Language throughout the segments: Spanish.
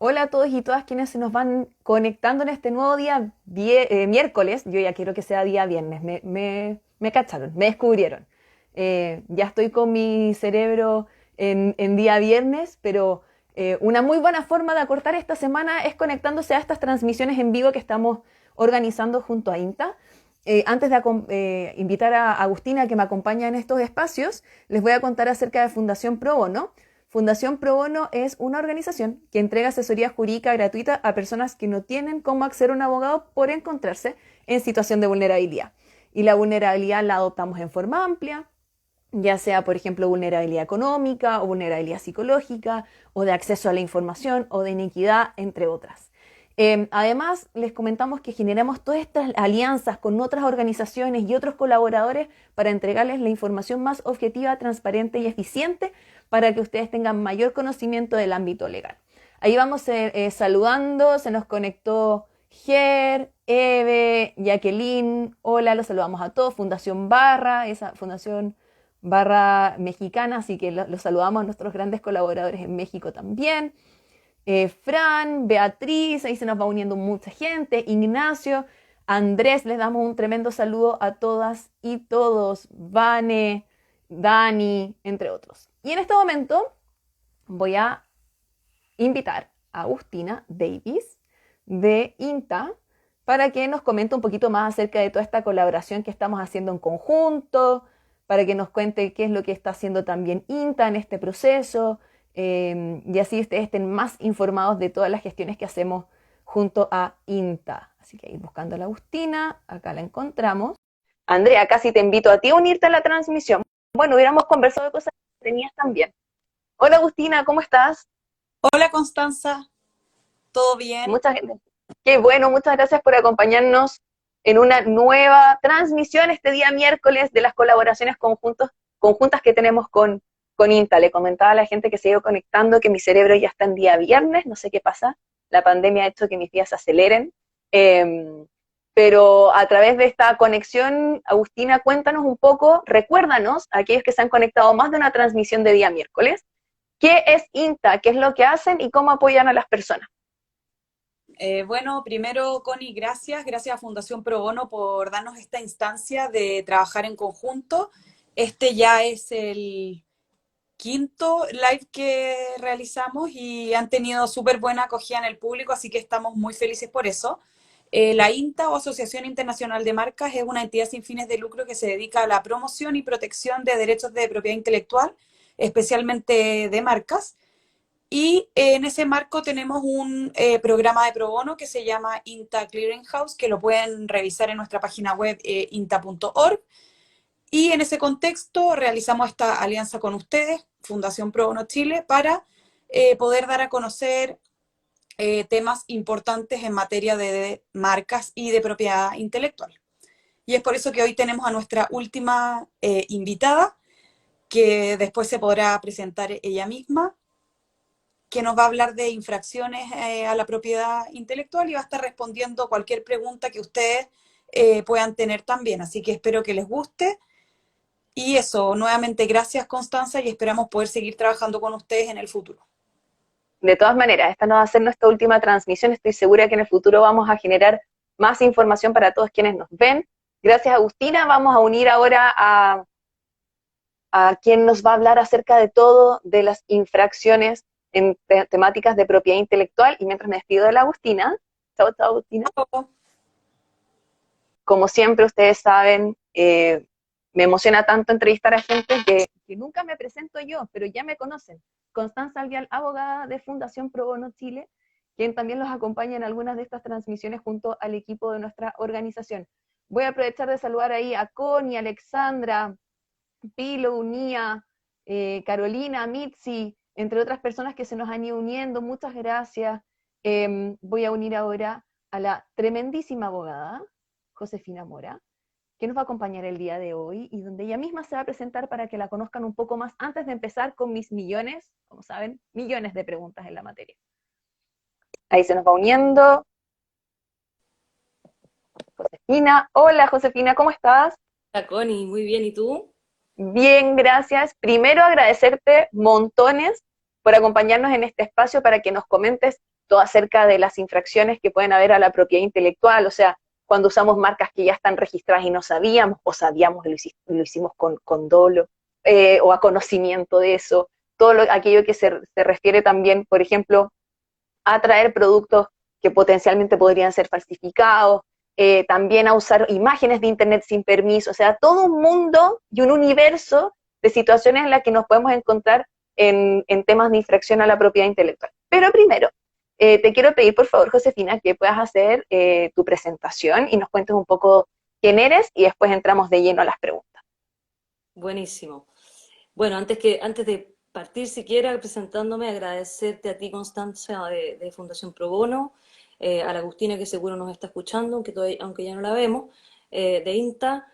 Hola a todos y todas quienes se nos van conectando en este nuevo día miércoles. Yo ya quiero que sea día viernes. Me cacharon, me descubrieron. Ya estoy con mi cerebro en día viernes, pero una muy buena forma de acortar esta semana es conectándose a estas transmisiones en vivo que estamos organizando junto a INTA. Antes de invitar a Agustina que me acompaña en estos espacios, les voy a contar acerca de Fundación Pro Bono. Fundación Pro Bono es una organización que entrega asesoría jurídica gratuita a personas que no tienen cómo acceder a un abogado por encontrarse en situación de vulnerabilidad. Y la vulnerabilidad la adoptamos en forma amplia, ya sea, por ejemplo, vulnerabilidad económica o vulnerabilidad psicológica o de acceso a la información o de inequidad, entre otras. Además, les comentamos que generamos todas estas alianzas con otras organizaciones y otros colaboradores para entregarles la información más objetiva, transparente y eficiente para que ustedes tengan mayor conocimiento del ámbito legal. Ahí vamos saludando, se nos conectó Ger, Eve, Jacqueline, hola, los saludamos a todos, Fundación Barra, esa Fundación Barra mexicana, así que los saludamos a nuestros grandes colaboradores en México también. Fran, Beatriz, ahí se nos va uniendo mucha gente, Ignacio, Andrés, les damos un tremendo saludo a todas y todos, Vane, Dani, entre otros. Y en este momento voy a invitar a Agustina Davis de INTA para que nos comente un poquito más acerca de toda esta colaboración que estamos haciendo en conjunto, para que nos cuente qué es lo que está haciendo también INTA en este proceso, y así ustedes estén más informados de todas las gestiones que hacemos junto a INTA. Así que ir buscando a la Agustina, acá la encontramos. Andrea, casi te invito a ti a unirte a la transmisión. Bueno, hubiéramos conversado de cosas que tenías también. Hola Agustina, ¿cómo estás? Hola Constanza, ¿todo bien? Muchas, qué bueno, muchas gracias por acompañarnos en una nueva transmisión este día miércoles de las colaboraciones conjuntas que tenemos con INTA. Le comentaba a la gente que se ha ido conectando que mi cerebro ya está en día viernes, no sé qué pasa, la pandemia ha hecho que mis días se aceleren, pero a través de esta conexión, Agustina, cuéntanos un poco, recuérdanos a aquellos que se han conectado más de una transmisión de día miércoles, ¿qué es INTA? ¿Qué es lo que hacen y cómo apoyan a las personas? Bueno, primero, Connie, gracias a Fundación Pro Bono por darnos esta instancia de trabajar en conjunto. Este ya es el quinto live que realizamos y han tenido súper buena acogida en el público, así que estamos muy felices por eso. La INTA o Asociación Internacional de Marcas es una entidad sin fines de lucro que se dedica a la promoción y protección de derechos de propiedad intelectual, especialmente de marcas. Y en ese marco tenemos un programa de pro bono que se llama INTA Clearinghouse, que lo pueden revisar en nuestra página web inta.org. Y en ese contexto realizamos esta alianza con ustedes, Fundación Pro Bono Chile, para poder dar a conocer temas importantes en materia de marcas y de propiedad intelectual. Y es por eso que hoy tenemos a nuestra última invitada, que después se podrá presentar ella misma, que nos va a hablar de infracciones a la propiedad intelectual y va a estar respondiendo cualquier pregunta que ustedes puedan tener también. Así que espero que les guste. Y eso, nuevamente gracias Constanza y esperamos poder seguir trabajando con ustedes en el futuro. De todas maneras, esta no va a ser nuestra última transmisión. Estoy segura que en el futuro vamos a generar más información para todos quienes nos ven. Gracias, Agustina. Vamos a unir ahora a quien nos va a hablar acerca de todo de las infracciones en temáticas de propiedad intelectual. Y mientras me despido de la Agustina, chao, chao, Agustina. Como siempre, ustedes saben, me emociona tanto entrevistar a gente que nunca me presento yo, pero ya me conocen. Constanza Alvial, abogada de Fundación Pro Bono Chile, quien también los acompaña en algunas de estas transmisiones junto al equipo de nuestra organización. Voy a aprovechar de saludar ahí a Connie, Alexandra, Pilo, Unía, Carolina, Mitzi, entre otras personas que se nos han ido uniendo. Muchas gracias. Voy a unir ahora a la tremendísima abogada, Josefina Mora, que nos va a acompañar el día de hoy y donde ella misma se va a presentar para que la conozcan un poco más antes de empezar con mis millones, como saben, millones de preguntas en la materia. Ahí se nos va uniendo Josefina. Hola Josefina, ¿cómo estás? Hola Connie, muy bien, ¿y tú? Bien, gracias. Primero agradecerte montones por acompañarnos en este espacio para que nos comentes producto, acerca de las infracciones que pueden haber a la propiedad intelectual, o sea, cuando usamos marcas que ya están registradas y no sabíamos, o sabíamos y lo hicimos con dolo, o a conocimiento de eso, todo aquello que se refiere también, por ejemplo, a traer productos que potencialmente podrían ser falsificados, también a usar imágenes de Internet sin permiso, o sea, todo un mundo y un universo de situaciones en las que nos podemos encontrar en temas de infracción a la propiedad intelectual. Pero primero, te quiero pedir, por favor, Josefina, que puedas hacer tu presentación y nos cuentes un poco quién eres y después entramos de lleno a las preguntas. Buenísimo. Bueno, antes de partir siquiera presentándome, agradecerte a ti, Constanza, de Fundación Pro Bono, a la Agustina, que seguro nos está escuchando, aunque ya no la vemos, de INTA,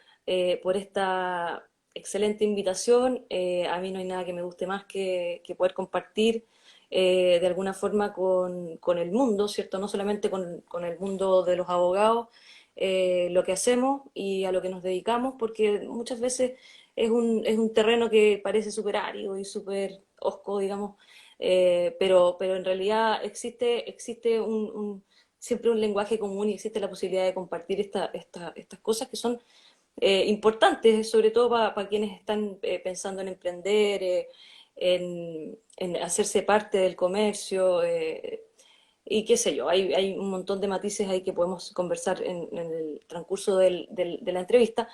por esta excelente invitación. A mí no hay nada que me guste más que poder compartir de alguna forma con el mundo, ¿cierto? No solamente con el mundo de los abogados, lo que hacemos y a lo que nos dedicamos, porque muchas veces es un terreno que parece súper árido y súper hosco, digamos, pero en realidad existe siempre un lenguaje común y existe la posibilidad de compartir estas cosas que son importantes, sobre todo para quienes están pensando en emprender, en hacerse parte del comercio, y qué sé yo, hay un montón de matices ahí que podemos conversar en el transcurso de la entrevista.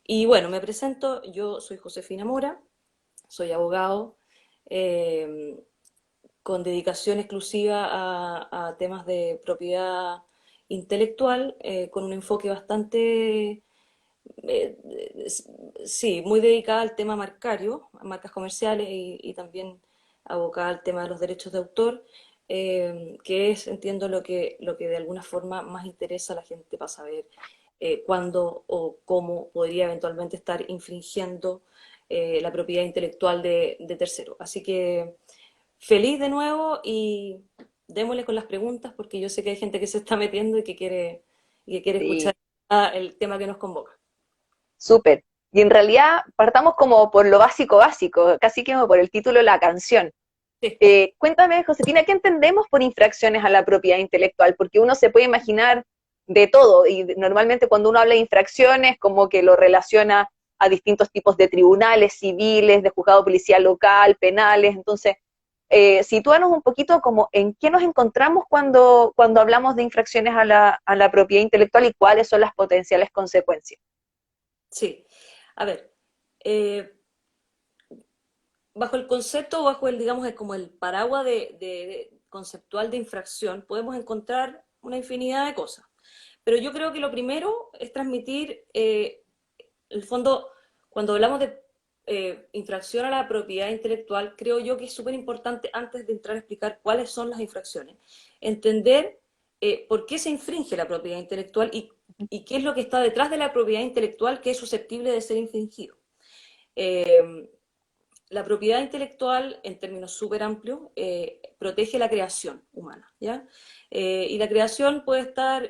Y bueno, me presento, yo soy Josefina Mora, soy abogado, eh, con dedicación exclusiva a temas de propiedad intelectual, con un enfoque bastante, eh, sí, muy dedicada al tema marcario, a marcas comerciales y también abocada al tema de los derechos de autor, que es, entiendo, lo que de alguna forma más interesa a la gente para saber cuándo o cómo podría eventualmente estar infringiendo la propiedad intelectual de tercero. Así que feliz de nuevo y démosle con las preguntas porque yo sé que hay gente que se está metiendo y que quiere Sí. escuchar el tema que nos convoca. Súper. Y en realidad partamos como por lo básico básico, casi como por el título de la canción. Sí. Cuéntame, Josefina, ¿qué entendemos por infracciones a la propiedad intelectual? Porque uno se puede imaginar de todo y normalmente cuando uno habla de infracciones como que lo relaciona a distintos tipos de tribunales civiles, de juzgado policial local, penales. Entonces, sitúanos un poquito como en qué nos encontramos cuando hablamos de infracciones a la propiedad intelectual y cuáles son las potenciales consecuencias. Sí. A ver, eh, bajo el concepto, bajo el, digamos, como el paraguas conceptual de infracción, podemos encontrar una infinidad de cosas. Pero yo creo que lo primero es transmitir, el fondo, cuando hablamos de infracción a la propiedad intelectual, creo yo que es súper importante, antes de entrar a explicar cuáles son las infracciones, entender por qué se infringe la propiedad intelectual y qué es lo que está detrás de la propiedad intelectual que es susceptible de ser infringido. Eh, la propiedad intelectual, en términos súper amplios, protege la creación humana, ¿ya? Y la creación puede estar,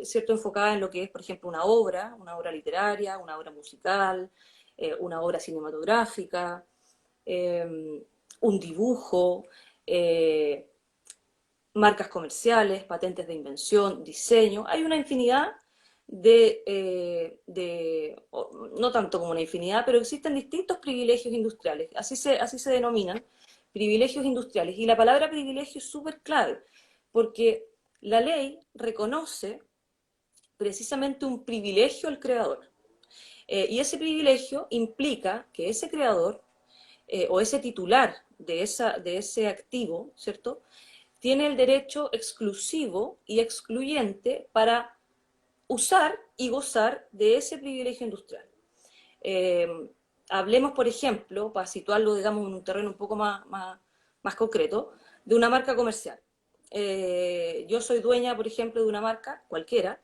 cierto, enfocada en lo que es, por ejemplo, una obra literaria, una obra musical, una obra cinematográfica, un dibujo, eh, marcas comerciales, patentes de invención, diseño. Hay una infinidad no tanto como una infinidad, pero existen distintos privilegios industriales, así se denominan, privilegios industriales. Y la palabra privilegio es súper clave, porque la ley reconoce precisamente un privilegio al creador. Y ese privilegio implica que ese creador o ese titular de ese activo, ¿cierto? Tiene el derecho exclusivo y excluyente para usar y gozar de ese privilegio industrial. Eh, hablemos, por ejemplo, para situarlo, digamos, en un terreno un poco más concreto, de una marca comercial. Yo soy dueña, por ejemplo, de una marca cualquiera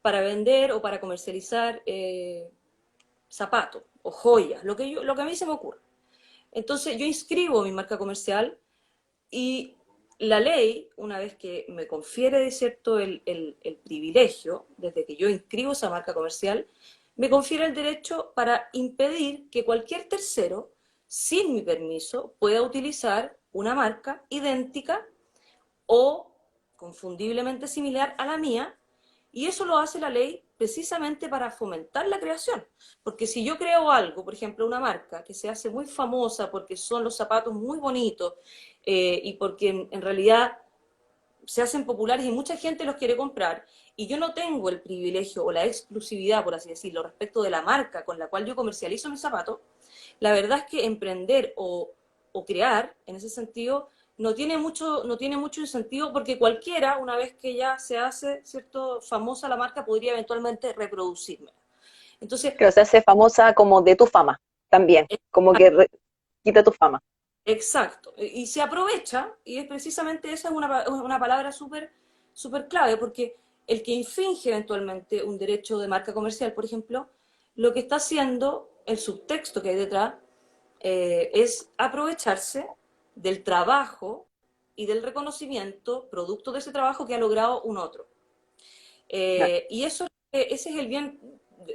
para vender o para comercializar zapatos o joyas, lo que a mí se me ocurre. Entonces yo inscribo mi marca comercial y la ley, una vez que me confiere de cierto el privilegio, desde que yo inscribo esa marca comercial, me confiere el derecho para impedir que cualquier tercero, sin mi permiso, pueda utilizar una marca idéntica o confundiblemente similar a la mía, y eso lo hace la ley precisamente para fomentar la creación. Porque si yo creo algo, por ejemplo, una marca que se hace muy famosa porque son los zapatos muy bonitos y porque en realidad se hacen populares y mucha gente los quiere comprar, y yo no tengo el privilegio o la exclusividad, por así decirlo, respecto de la marca con la cual yo comercializo mis zapatos, la verdad es que emprender o crear, en ese sentido, no tiene mucho incentivo, porque cualquiera, una vez que ya se hace, ¿cierto?, famosa la marca, podría eventualmente reproducirme. Entonces, Pero se hace famosa como de tu fama también, como que quita tu fama. exacto, y se aprovecha, y es precisamente esa es una palabra súper súper clave, porque el que infringe eventualmente un derecho de marca comercial, por ejemplo, lo que está haciendo, el subtexto que hay detrás, es aprovecharse del trabajo y del reconocimiento producto de ese trabajo que ha logrado un otro. Claro. Y eso, ese es el bien,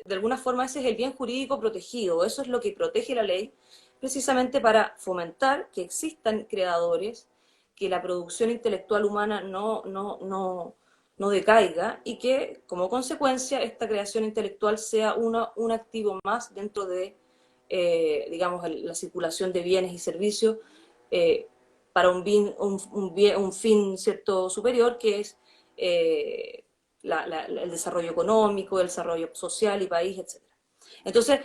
de alguna forma, ese es el bien jurídico protegido, eso es lo que protege la ley, precisamente para fomentar que existan creadores, que la producción intelectual humana no decaiga, y que, como consecuencia, esta creación intelectual sea un activo más dentro de, digamos, la circulación de bienes y servicios eh, para un fin, ¿cierto?, superior, que es el desarrollo económico, el desarrollo social y país, etcétera. Entonces,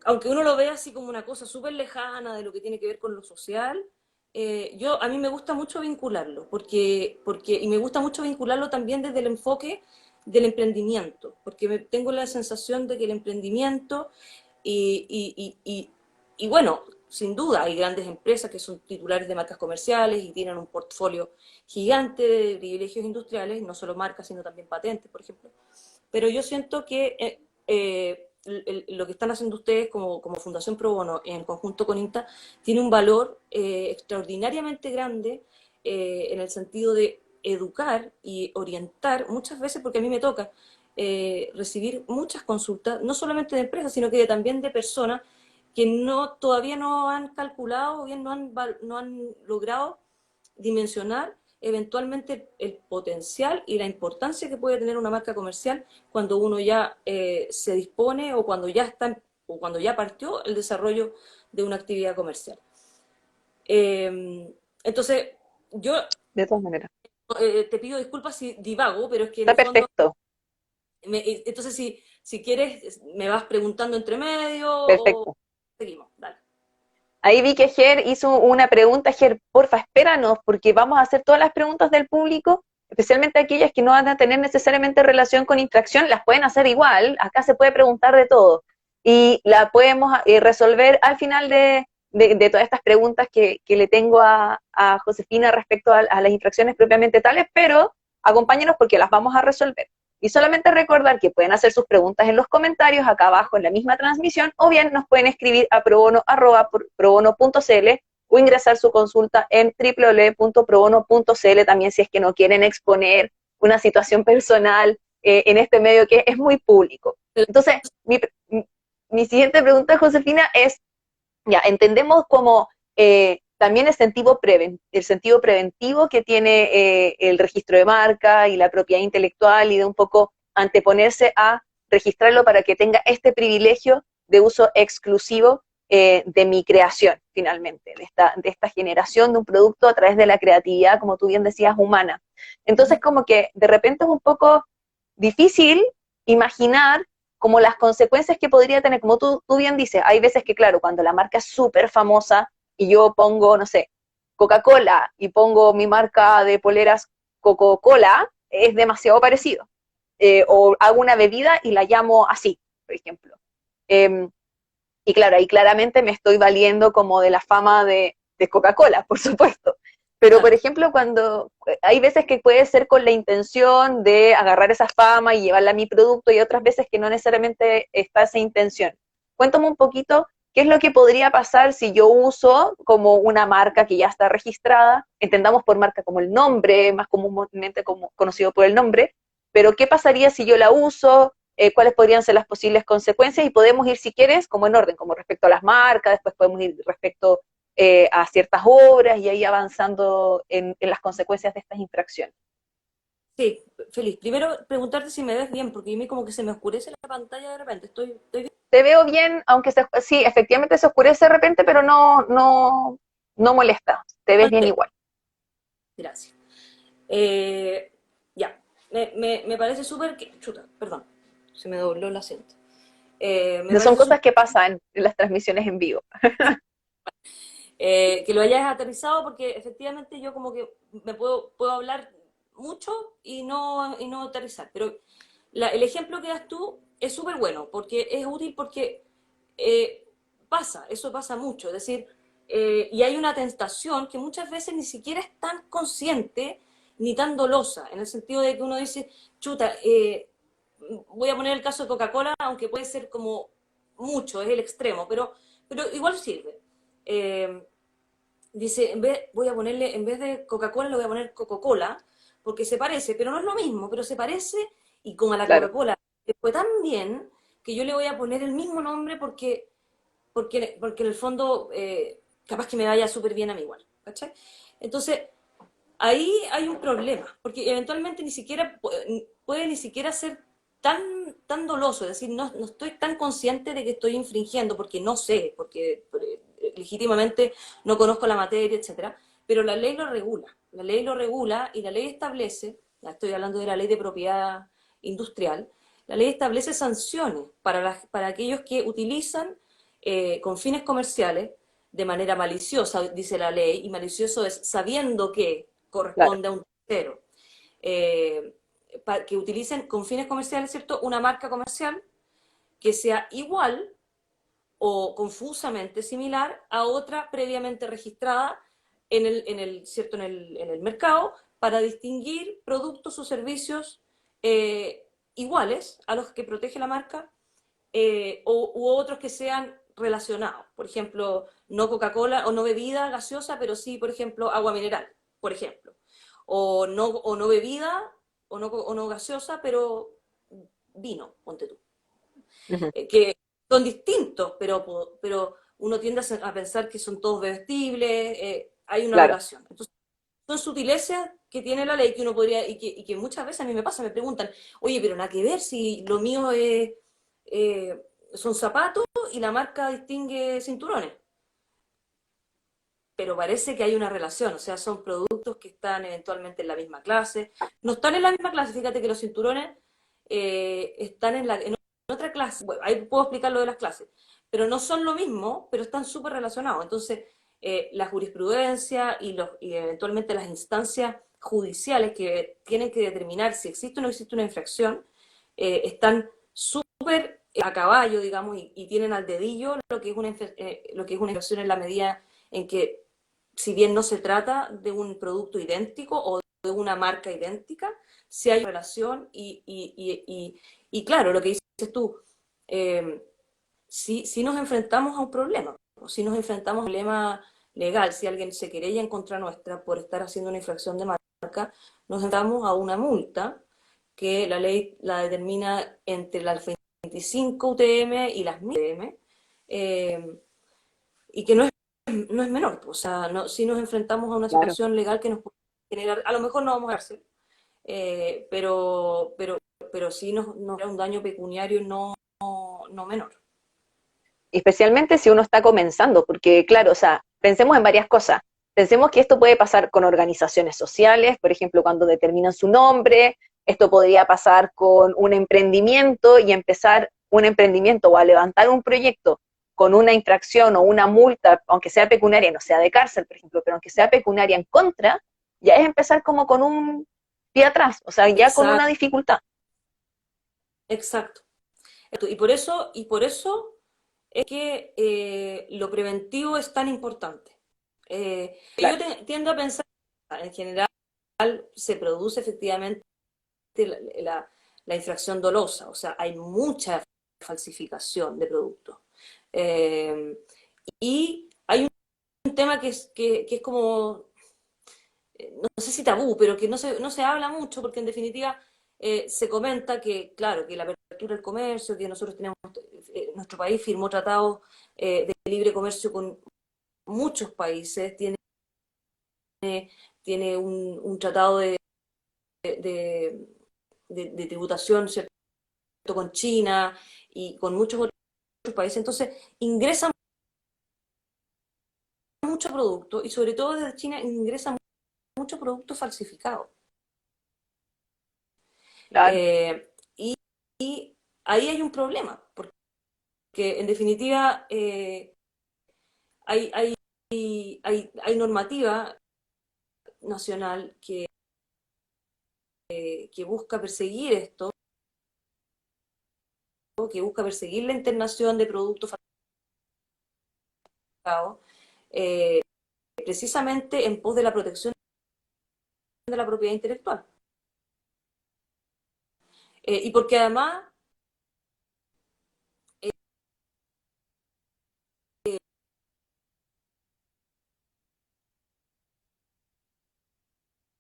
aunque uno lo vea así como una cosa súper lejana de lo que tiene que ver con lo social, a mí me gusta mucho vincularlo, y me gusta mucho vincularlo también desde el enfoque del emprendimiento, porque tengo la sensación de que el emprendimiento y, y, y, y bueno, sin duda hay grandes empresas que son titulares de marcas comerciales y tienen un portfolio gigante de privilegios industriales, no solo marcas, sino también patentes, por ejemplo. Pero yo siento que lo que están haciendo ustedes como Fundación Pro Bono en conjunto con INTA tiene un valor extraordinariamente grande en el sentido de educar y orientar muchas veces, porque a mí me toca recibir muchas consultas, no solamente de empresas, sino que también de personas que todavía no han calculado o bien no han logrado dimensionar eventualmente el potencial y la importancia que puede tener una marca comercial cuando uno ya se dispone o cuando ya está o cuando ya partió el desarrollo de una actividad comercial. Entonces, yo De todas maneras. te pido disculpas si divago, pero es que en Está el fondo, perfecto, entonces si quieres, me vas preguntando entre medio o perfecto. seguimos, dale. Ahí vi que Ger hizo una pregunta. Ger, porfa, espéranos, porque vamos a hacer todas las preguntas del público, especialmente aquellas que no van a tener necesariamente relación con infracción, las pueden hacer igual, acá se puede preguntar de todo, y la podemos resolver al final de todas estas preguntas que le tengo a Josefina respecto a las infracciones propiamente tales, pero acompáñenos porque las vamos a resolver. Y solamente recordar que pueden hacer sus preguntas en los comentarios acá abajo en la misma transmisión, o bien nos pueden escribir a probono@probono.cl o ingresar su consulta en www.probono.cl también, si es que no quieren exponer una situación personal en este medio que es muy público. Entonces, mi siguiente pregunta, Josefina, es, ya, entendemos como también el sentido preventivo que tiene el registro de marca y la propiedad intelectual, y de un poco anteponerse a registrarlo para que tenga este privilegio de uso exclusivo de mi creación, finalmente, de esta generación de un producto a través de la creatividad, como tú bien decías, humana. Entonces, como que de repente es un poco difícil imaginar como las consecuencias que podría tener, como tú bien dices, hay veces que, claro, cuando la marca es súper famosa y yo pongo, no sé, Coca-Cola y pongo mi marca de poleras Coca-Cola, es demasiado parecido. O hago una bebida y la llamo así, por ejemplo. Eh, y claro, ahí claramente me estoy valiendo como de la fama de Coca-Cola, por supuesto. Pero, por Claro. ejemplo, cuando hay veces que puede ser con la intención de agarrar esa fama y llevarla a mi producto, y otras veces que no necesariamente está esa intención. Cuéntame un poquito qué es lo que podría pasar si yo uso como una marca que ya está registrada, entendamos por marca como el nombre, más comúnmente como conocido por el nombre, pero qué pasaría si yo la uso, cuáles podrían ser las posibles consecuencias, y podemos ir, si quieres, como en orden, como respecto a las marcas, después podemos ir respecto a ciertas obras y ahí avanzando en las consecuencias de estas infracciones. Sí, feliz. Primero, preguntarte si me ves bien, porque a mí como que se me oscurece la pantalla de repente. ¿Estoy bien? Te veo bien, aunque sí, efectivamente se oscurece de repente, pero no molesta, te ves bien igual. Gracias. Ya, me parece súper que... Chuta, perdón, se me dobló el acento. Me No son parece cosas súper que pasan en las transmisiones en vivo. que lo hayas aterrizado porque efectivamente yo como que puedo hablar mucho y no aterrizar. Pero el ejemplo que das tú es súper bueno porque es útil porque eh, eso pasa mucho. Es decir, y hay una tentación que muchas veces ni siquiera es tan consciente ni tan dolosa, en el sentido de que uno dice, chuta, voy a poner el caso de Coca-Cola, aunque puede ser como mucho, es el extremo, pero igual sirve. Eh, Dice, voy a ponerle, en vez de Coca-Cola, le voy a poner Coca-Cola, porque se parece, pero no es lo mismo, pero se parece, y como a la Claro, Coca-Cola le fue tan bien que yo le voy a poner el mismo nombre porque en el fondo capaz que me vaya súper bien a mí igual, ¿cachai? Entonces, ahí hay un problema, porque eventualmente ni siquiera puede ni siquiera ser tan doloso, es decir, no estoy tan consciente de que estoy infringiendo, porque no sé, porque legítimamente no conozco la materia, etcétera, pero la ley lo regula y la ley establece, ya estoy hablando de la ley de propiedad industrial, la ley establece sanciones para aquellos que utilizan con fines comerciales de manera maliciosa, dice la ley, y malicioso es sabiendo que claro, corresponde a un tercero, eh, que utilicen con fines comerciales, ¿cierto?, una marca comercial que sea igual o confusamente similar a otra previamente registrada ¿cierto? En el mercado para distinguir productos o servicios iguales a los que protege la marca u otros que sean relacionados. Por ejemplo, no Coca-Cola o no bebida gaseosa, pero sí, por ejemplo, agua mineral, por ejemplo. O no bebida o no gaseosa, pero vino, ponte tú. ujú, Que son distintos, pero uno tiende a pensar que son todos bebestibles, hay una claro. relación. Entonces, son sutilezas que tiene la ley que uno podría, y que muchas veces a mí me pasa, me preguntan, oye, pero nada que ver si lo mío es, son zapatos y la marca distingue cinturones. Pero parece que hay una relación, o sea, son productos que están eventualmente en la misma clase. No están en la misma clase, fíjate que los cinturones están en otra clase. Bueno, ahí puedo explicar lo de las clases, pero no son lo mismo, pero están súper relacionados. Entonces, la jurisprudencia y eventualmente las instancias judiciales que tienen que determinar si existe o no existe una infracción, están súper a caballo, digamos, y tienen al dedillo lo que es una infracción en la medida en que si bien no se trata de un producto idéntico o de una marca idéntica, sí hay relación y claro, lo que dices tú, eh, si nos enfrentamos a un problema, o si nos enfrentamos a un problema legal, si alguien se querella en contra nuestra por estar haciendo una infracción de marca, nos enfrentamos a una multa que la ley la determina entre las 25 UTM y las 1000 UTM, y que no es menor, pues, o sea, si nos enfrentamos a una Claro. situación legal que nos puede generar, a lo mejor no vamos a cárcel, eh, pero, pero, pero sí nos da un daño pecuniario no menor. Especialmente si uno está comenzando, porque claro, o sea, pensemos en varias cosas. Pensemos que esto puede pasar con organizaciones sociales, por ejemplo, cuando determinan su nombre, esto podría pasar con un emprendimiento y empezar un emprendimiento o a levantar un proyecto con una infracción o una multa, aunque sea pecuniaria, no sea de cárcel, por ejemplo, pero aunque sea pecuniaria en contra, ya es empezar como con un pie atrás, o sea, ya con una Exacto, dificultad. exacto. Y por eso es que lo preventivo es tan importante. Yo Claro, tiendo a pensar, en general, se produce efectivamente la, la- la infracción dolosa, o sea, hay mucha falsificación de productos. Eh, y hay un tema que es como, no sé si tabú, pero que no se habla mucho porque en definitiva se comenta que, claro, que la apertura del comercio, que nosotros tenemos, nuestro país firmó tratados de libre comercio con muchos países, tiene un tratado de, de tributación, ¿cierto? Con China y con muchos otros países. Entonces, ingresa mucho producto y sobre todo desde China ingresa mucho producto falsificado. Claro. Y ahí hay un problema, porque en definitiva hay, hay, hay normativa nacional que busca perseguir esto, que busca perseguir la internación de productos falsificados, eh, precisamente en pos de la protección de la propiedad intelectual. Y porque además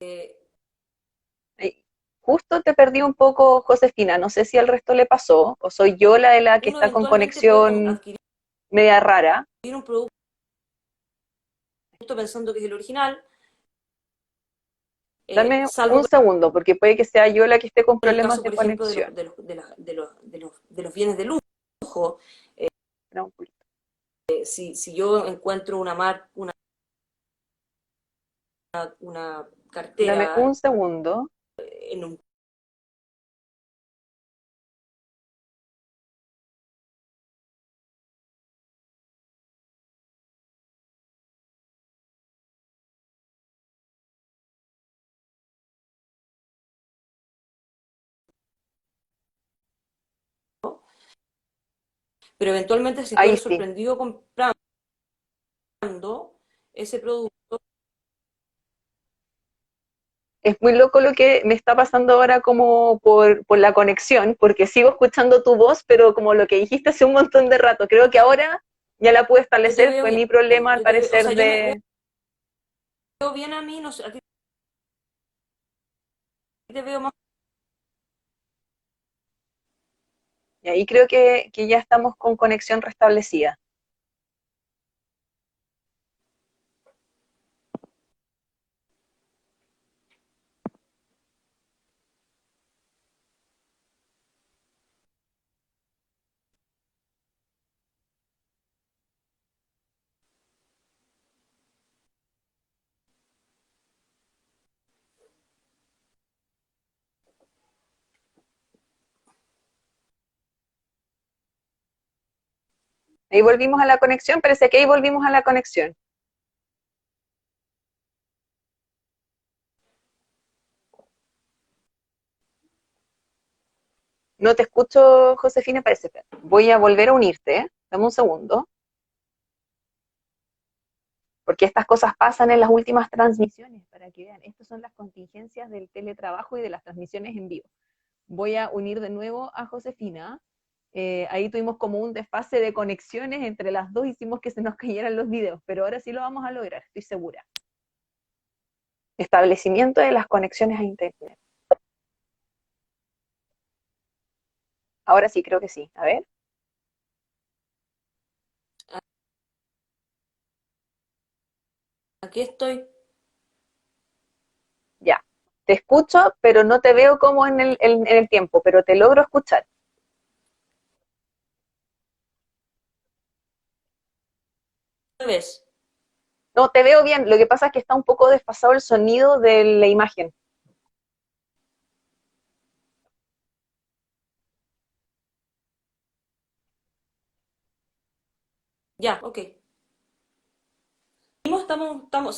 eh, Ay, justo te perdí un poco, Josefina. No sé si al resto le pasó o soy yo la de la que uno está con eventualmente puede conexión adquirir media rara. un producto pensando que es el original, Dame salvo un segundo, porque puede que sea yo la que esté con en el problemas caso, de por ejemplo, conexión. de los bienes de lujo. Espera un poquito. Si yo encuentro una Dame cartera un segundo. en un... Pero eventualmente si tú Ahí eres sí. sorprendido comprando ese producto, Es muy loco lo que me está pasando ahora como por la conexión, porque sigo escuchando tu voz, pero como lo que dijiste hace un montón de rato. Creo que ahora ya la pude yo te establecer. veo Fue bien. mi problema al O parecer sea, yo me de... veo bien a mí, no sé, a ti te veo más... Y ahí creo que ya estamos con conexión restablecida. Ahí volvimos a la conexión, parece que ahí volvimos a la conexión. No te escucho, Josefina, parece. Voy a volver a unirte, ¿eh? Dame un segundo, porque estas cosas pasan en las últimas transmisiones, para que vean. Estas son las contingencias del teletrabajo y de las transmisiones en vivo. Voy a unir de nuevo a Josefina. Ahí tuvimos como un desfase de conexiones entre las dos, hicimos que se nos cayeran los videos, pero ahora sí lo vamos a lograr, estoy segura. Establecimiento de las conexiones a Internet. Ahora sí, creo que sí. A ver, Aquí estoy. ya. Te escucho, pero no te veo como en el tiempo, pero te logro escuchar. ¿Me ves? No, te veo bien. Lo que pasa es que está un poco desfasado el sonido de la imagen. Ya, ok.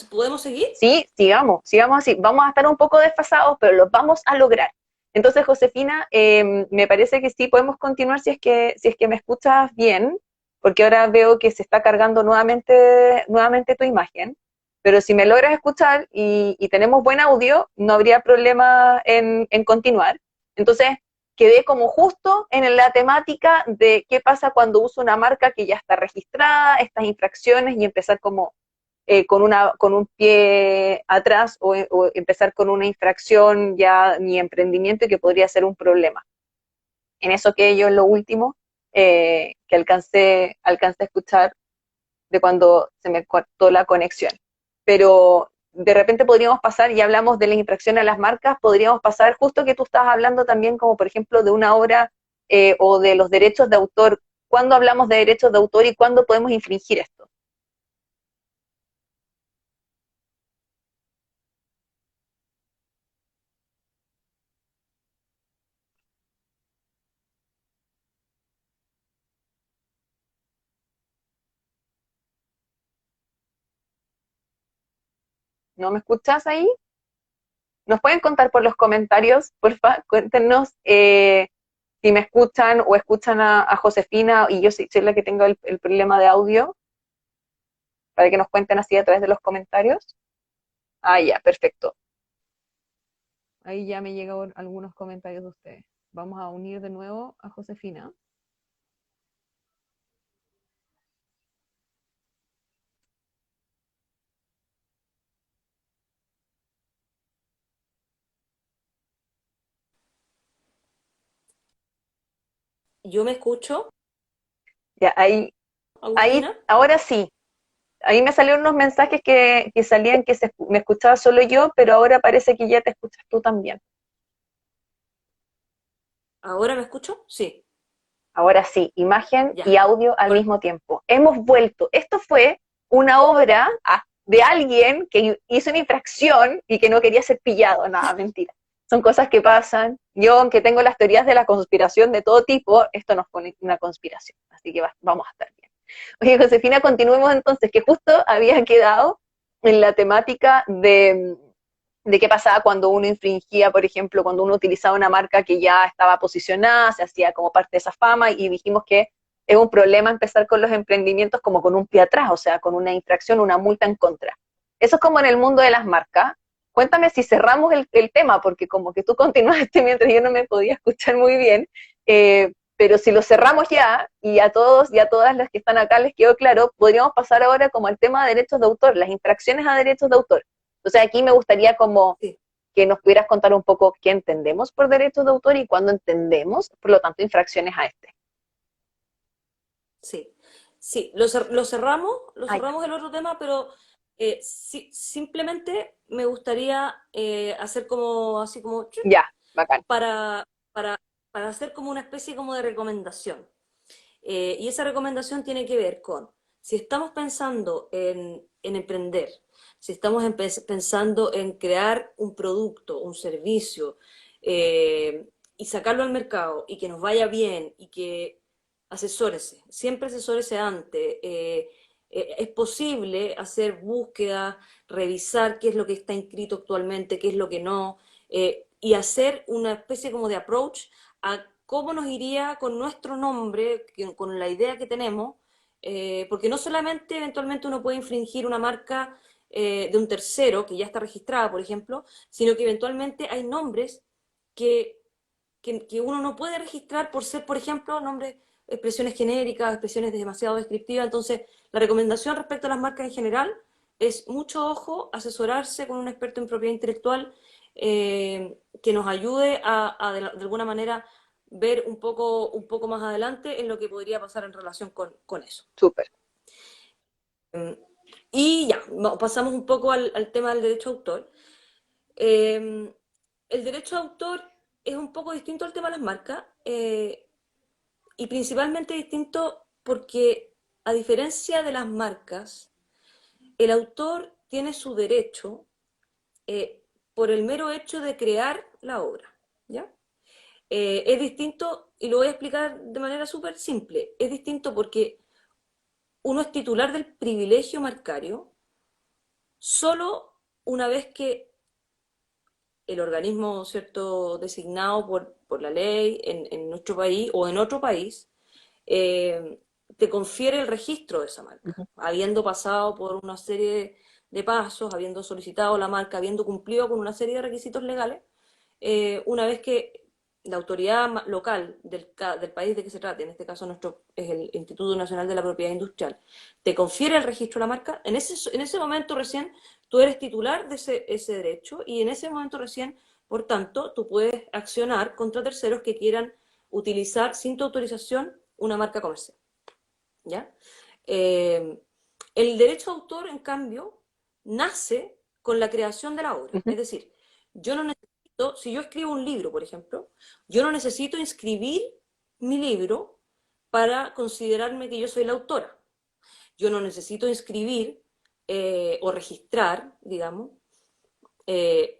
¿Podemos seguir? Sí, sigamos, sigamos así. Vamos a estar un poco desfasados, pero lo vamos a lograr. Entonces, Josefina, me parece que sí podemos continuar si es que me escuchas bien, porque ahora veo que se está cargando nuevamente tu imagen. Pero si me logras escuchar y tenemos buen audio, no habría problema en continuar. Entonces, quedé como justo en la temática de qué pasa cuando uso una marca que ya está registrada, estas infracciones y empezar como con un pie atrás o empezar con una infracción ya ni emprendimiento y que podría ser un problema. En eso que yo en lo último que alcancé a escuchar de cuando se me cortó la conexión. Pero de repente podríamos pasar, ya hablamos de la infracción a las marcas, podríamos pasar justo que tú estabas hablando también como por ejemplo de una obra o de los derechos de autor. ¿Cuándo hablamos de derechos de autor y cuándo podemos infringir esto? ¿No me escuchas ahí? ¿Nos pueden contar por los comentarios, porfa? Cuéntenos si me escuchan o escuchan a Josefina y yo soy la que tengo el problema de audio, para que nos cuenten así a través de los comentarios. Ah, ya, perfecto. Ahí ya me llegaron algunos comentarios de ustedes. Vamos a unir de nuevo a Josefina. ¿Yo me escucho, Ya, ahí, Agustina? ahora sí. Ahí me salieron unos mensajes que salían que me escuchaba solo yo, pero ahora parece que ya te escuchas tú también. ¿Ahora me escucho? Sí, Ahora sí, imagen ya. y audio al Bueno, mismo tiempo. Hemos vuelto. Esto fue una obra de alguien que hizo una infracción y que no quería ser pillado. Nada, mentira. Son cosas que pasan. Yo, aunque tengo las teorías de la conspiración de todo tipo, esto no fue una conspiración. Así que vamos a estar bien. Oye, Josefina, continuemos entonces, que justo había quedado en la temática de qué pasaba cuando uno infringía, por ejemplo, cuando uno utilizaba una marca que ya estaba posicionada, se hacía como parte de esa fama, y dijimos que es un problema empezar con los emprendimientos como con un pie atrás, o sea, con una infracción, una multa en contra. Eso es como en el mundo de las marcas. Cuéntame si cerramos el tema, porque como que tú continuaste mientras yo no me podía escuchar muy bien, pero si lo cerramos ya, y a todos y a todas las que están acá les quedó claro, podríamos pasar ahora como al tema de derechos de autor, las infracciones a derechos de autor. Entonces aquí me gustaría como sí, que nos pudieras contar un poco qué entendemos por derechos de autor y cuándo entendemos, por lo tanto, infracciones a este. sí. Sí, lo Ah, ya. cerramos el otro tema, pero sí, simplemente me gustaría hacer como, así como, chup, Ya, bacán. para, para, para hacer como una especie como de recomendación. Y esa recomendación tiene que ver con, si estamos pensando en emprender, si estamos pensando en crear un producto, un servicio, y sacarlo al mercado y que nos vaya bien y que asesórese, siempre asesórese antes. Es posible hacer búsqueda, revisar qué es lo que está inscrito actualmente, qué es lo que no, y hacer una especie como de approach a cómo nos iría con nuestro nombre, con la idea que tenemos, porque no solamente eventualmente uno puede infringir una marca de un tercero que ya está registrada, por ejemplo, sino que eventualmente hay nombres que, que uno no puede registrar por ser, por ejemplo, nombres, expresiones genéricas, expresiones demasiado descriptivas. Entonces, la recomendación respecto a las marcas en general es mucho ojo, asesorarse con un experto en propiedad intelectual que nos ayude de alguna manera ver un poco más adelante en lo que podría pasar en relación con eso. Súper. Y ya, pasamos un poco al tema del derecho de autor. Eh, el derecho de autor es un poco distinto al tema de las marcas y principalmente distinto porque a diferencia de las marcas, el autor tiene su derecho por el mero hecho de crear la obra, ¿ya? Es distinto, y lo voy a explicar de manera súper simple, es distinto porque uno es titular del privilegio marcario solo una vez que el organismo, ¿cierto?, designado por la ley en nuestro país o en otro país, eh, te confiere el registro de esa marca, Ujú. habiendo pasado por una serie de pasos, habiendo solicitado la marca, habiendo cumplido con una serie de requisitos legales, una vez que la autoridad local del país de que se trate, en este caso nuestro es el Instituto Nacional de la Propiedad Industrial, te confiere el registro de la marca, en ese momento recién tú eres titular de ese derecho y en ese momento recién, por tanto, tú puedes accionar contra terceros que quieran utilizar sin tu autorización una marca comercial. ¿Ya? Eh, El derecho de autor, en cambio, nace con la creación de la obra. Ujú. Es decir, yo no necesito, si yo escribo un libro, por ejemplo, yo no necesito inscribir mi libro para considerarme que yo soy la autora. Yo no necesito inscribir o registrar, digamos,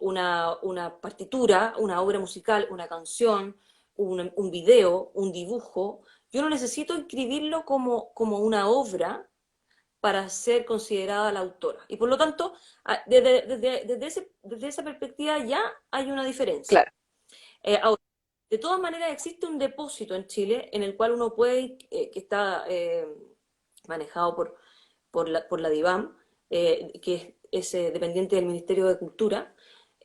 una partitura, una obra musical, una canción, un video, un dibujo. Yo no necesito inscribirlo como una obra para ser considerada la autora. Y por lo tanto, desde esa perspectiva ya hay una diferencia. Claro, Ahora, de todas maneras, existe un depósito en Chile en el cual uno puede, que está manejado por la DIVAM, que es dependiente del Ministerio de Cultura,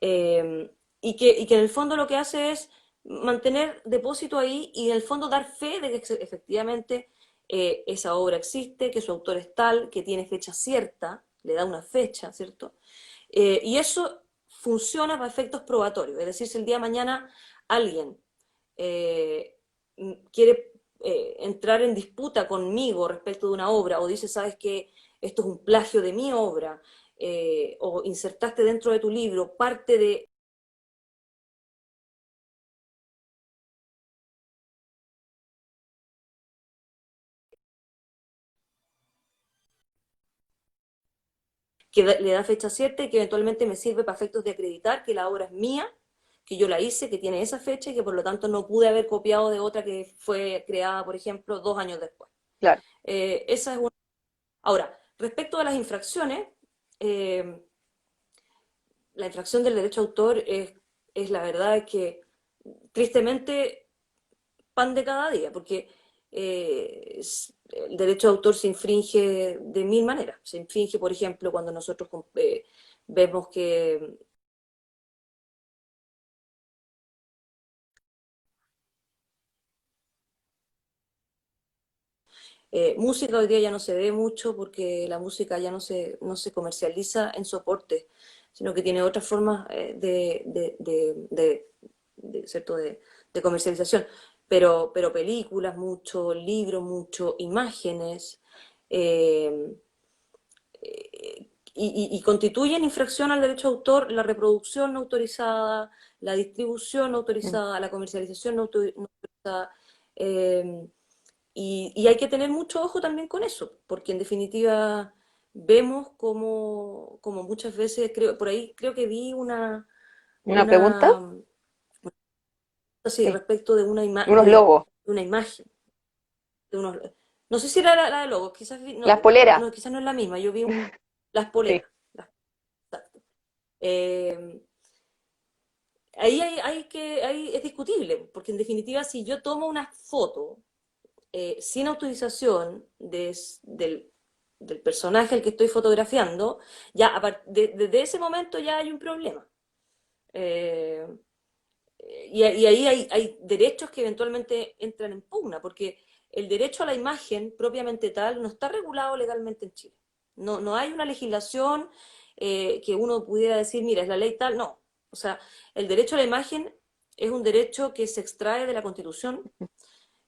y que en el fondo lo que hace es mantener depósito ahí y en el fondo dar fe de que efectivamente esa obra existe, que su autor es tal, que tiene fecha cierta, le da una fecha, ¿cierto? Y eso funciona para efectos probatorios, es decir, si el día de mañana alguien eh, quiere entrar en disputa conmigo respecto de una obra o dice, sabes que esto es un plagio de mi obra, o insertaste dentro de tu libro parte de que le da fecha cierta y que eventualmente me sirve para efectos de acreditar que la obra es mía, que yo la hice, que tiene esa fecha y que por lo tanto no pude haber copiado de otra que fue creada, por ejemplo, 2 años después. claro. Esa es una. Ahora, respecto a las infracciones, eh, la infracción del derecho a autor es la verdad que tristemente pan de cada día, porque el derecho de autor se infringe de mil maneras. Se infringe, por ejemplo, cuando nosotros vemos que música hoy día ya no se ve mucho porque la música ya no se comercializa en soporte, sino que tiene otras formas ¿cierto? de comercialización. Pero películas mucho, libros mucho, imágenes, eh, y constituyen infracción al derecho de autor la reproducción no autorizada, la distribución no Mm. autorizada, la comercialización no autorizada. eh, y hay que tener mucho ojo también con eso, porque en definitiva vemos como muchas veces, por ahí creo que vi ¿Una pregunta? una sí, Sí. respecto de Unos logos, de una imagen, de unos, no sé si era la de logos, quizás, no, las poleras. no, quizás no es la misma, yo vi las Sí. poleras. Exacto. Eh, ahí es discutible, porque en definitiva si yo tomo una foto sin autorización del personaje al que estoy fotografiando, ya desde ese momento ya hay un problema. Eh, y ahí hay derechos que eventualmente entran en pugna, porque el derecho a la imagen propiamente tal no está regulado legalmente en Chile. No hay una legislación que uno pudiera decir, mira, es la ley tal, no. O sea, el derecho a la imagen es un derecho que se extrae de la Constitución,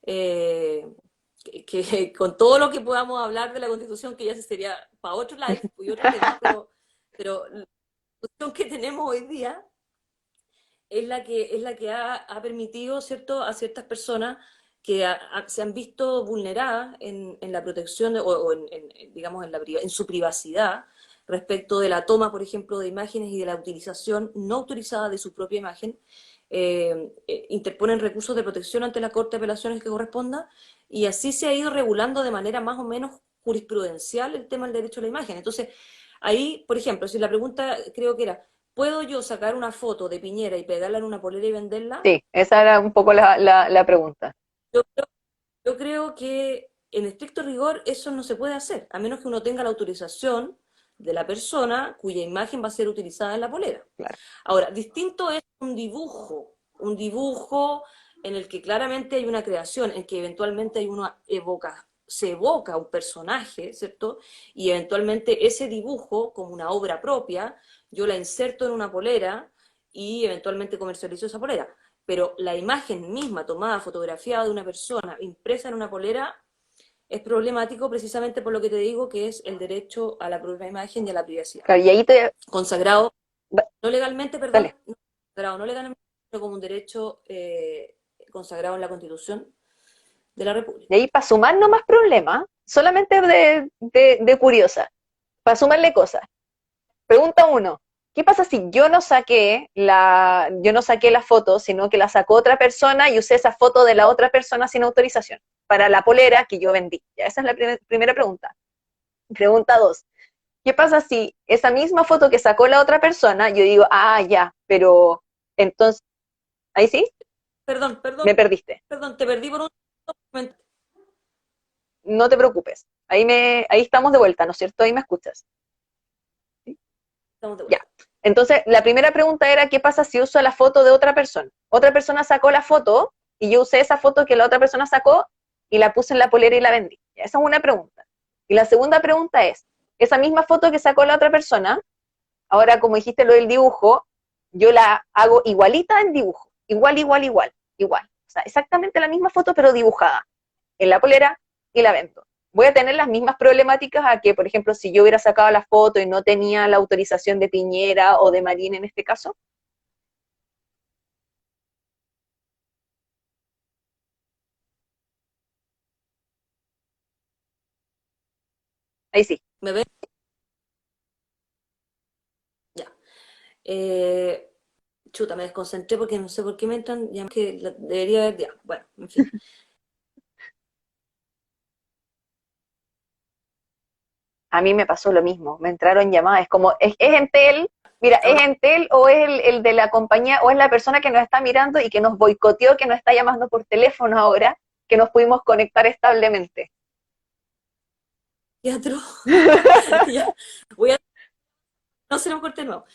eh, con todo lo que podamos hablar de la Constitución, que ya sería para otro live y otro tema, pero la Constitución que tenemos hoy día es la que ha permitido, ¿cierto?, a ciertas personas que se han visto vulneradas en la protección o digamos, en su privacidad respecto de la toma, por ejemplo, de imágenes y de la utilización no autorizada de su propia imagen. Interponen recursos de protección ante la Corte de Apelaciones que corresponda, y así se ha ido regulando de manera más o menos jurisprudencial el tema del derecho a la imagen. Entonces, ahí, por ejemplo, si la pregunta creo que era, ¿puedo yo sacar una foto de Piñera y pegarla en una polera y venderla? Sí, esa era un poco la pregunta. Yo, yo creo que en estricto rigor eso no se puede hacer, a menos que uno tenga la autorización de la persona cuya imagen va a ser utilizada en la polera. Claro. Ahora, distinto es un dibujo en el que claramente hay una creación, en que eventualmente se evoca un personaje, ¿cierto? Y eventualmente ese dibujo, como una obra propia, yo la inserto en una polera y eventualmente comercializo esa polera. Pero la imagen misma tomada, fotografiada de una persona, impresa en una polera, es problemático precisamente por lo que te digo, que es el derecho a la propia imagen y a la privacidad. Claro, y ahí te... Consagrado, no legalmente, perdón, Dale. no, consagrado no legalmente, pero como un derecho consagrado en la Constitución de la Y República. ahí para sumar no más problemas, solamente de curiosa, para sumarle cosas. Pregunta uno, ¿qué pasa si yo no saqué la foto, sino que la sacó otra persona y usé esa foto de la otra persona sin autorización para la polera que yo vendí? Ya, esa es la primera pregunta. Pregunta dos, ¿qué pasa si esa misma foto que sacó la otra persona, yo digo, ah, ya, pero entonces, ahí sí, Perdón, perdón, me perdiste. perdón, te perdí por un momento. No te preocupes. Ahí estamos de vuelta, ¿no es cierto? Ahí me escuchas. ¿Sí? Estamos de Ya. vuelta. Entonces, la primera pregunta era, ¿qué pasa si uso la foto de otra persona? Otra persona sacó la foto y yo usé esa foto que la otra persona sacó y la puse en la polera y la vendí. Ya, esa es una pregunta. Y la segunda pregunta es, esa misma foto que sacó la otra persona, ahora como dijiste lo del dibujo, yo la hago igualita en dibujo. Igual, igual, igual, igual. O sea, exactamente la misma foto pero dibujada en la polera y la vendo. Voy a tener las mismas problemáticas a que, por ejemplo, si yo hubiera sacado la foto y no tenía la autorización de Piñera o de Marín en este caso. Ahí sí. ¿Me ves? Ya. Eh, chuta, me desconcentré porque no sé por qué me entran, ya que debería haber, ya, bueno, en fin. A mí me pasó lo mismo. Me entraron llamadas. Es como, es Entel, mira, es Ahora, Entel o es el de la compañía o es la persona que nos está mirando y que nos boicoteó, que nos está llamando por teléfono ahora, que nos pudimos conectar establemente. teatro, ya, voy a no hacer un corte de nuevo.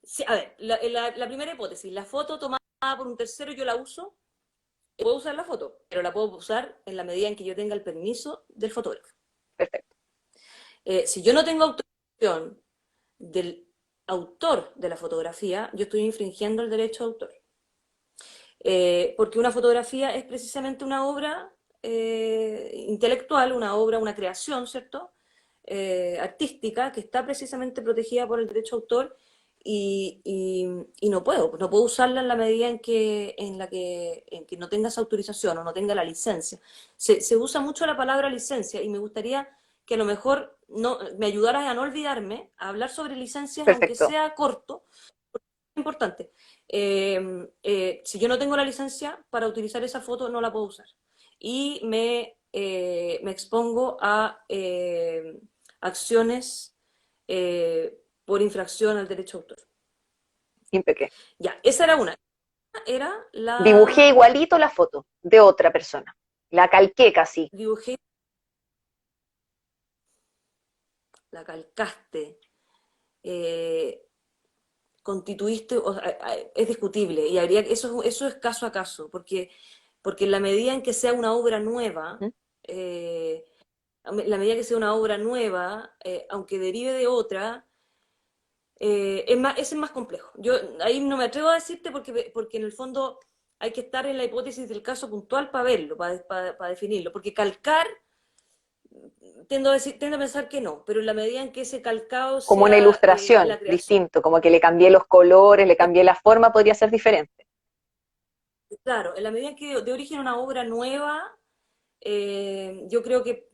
Sí, a ver, la primera hipótesis, la foto tomada por un tercero yo la uso, puedo usar la foto, pero la puedo usar en la medida en que yo tenga el permiso del fotógrafo. Perfecto. Si yo no tengo autorización del autor de la fotografía, yo estoy infringiendo el derecho de autor. Porque una fotografía es precisamente una obra intelectual, una obra, una creación, ¿cierto? Artística que está precisamente protegida por el derecho de autor y no puedo usarla en la medida en que no tengas autorización o no tenga la licencia. Se usa mucho la palabra licencia y me gustaría que a lo mejor no, me ayudaras a no olvidarme, a hablar sobre licencias, aunque Perfecto. sea corto, importante. Si yo no tengo la licencia para utilizar esa foto, no la puedo usar. Y me expongo a acciones por infracción al derecho de autor. Impeque. Ya, esa era una. Era Dibujé la igualito la foto de otra persona. La calqué casi. dibujé, la calcaste, eh, constituiste, o sea, es discutible y eso es caso a caso, porque en la medida en que sea una obra nueva, ¿Mm? eh, la medida que sea una obra nueva, aunque derive de otra, es más complejo. Yo ahí no me atrevo a decirte porque en el fondo hay que estar en la hipótesis del caso puntual para verlo, para definirlo, porque calcar, tiendo a pensar que no, pero en la medida en que ese calcado Como una sea ilustración, la creación. distinto, como que le cambié los colores, le cambié la forma, podría ser diferente. Claro, en la medida en que de origen una obra nueva, yo creo que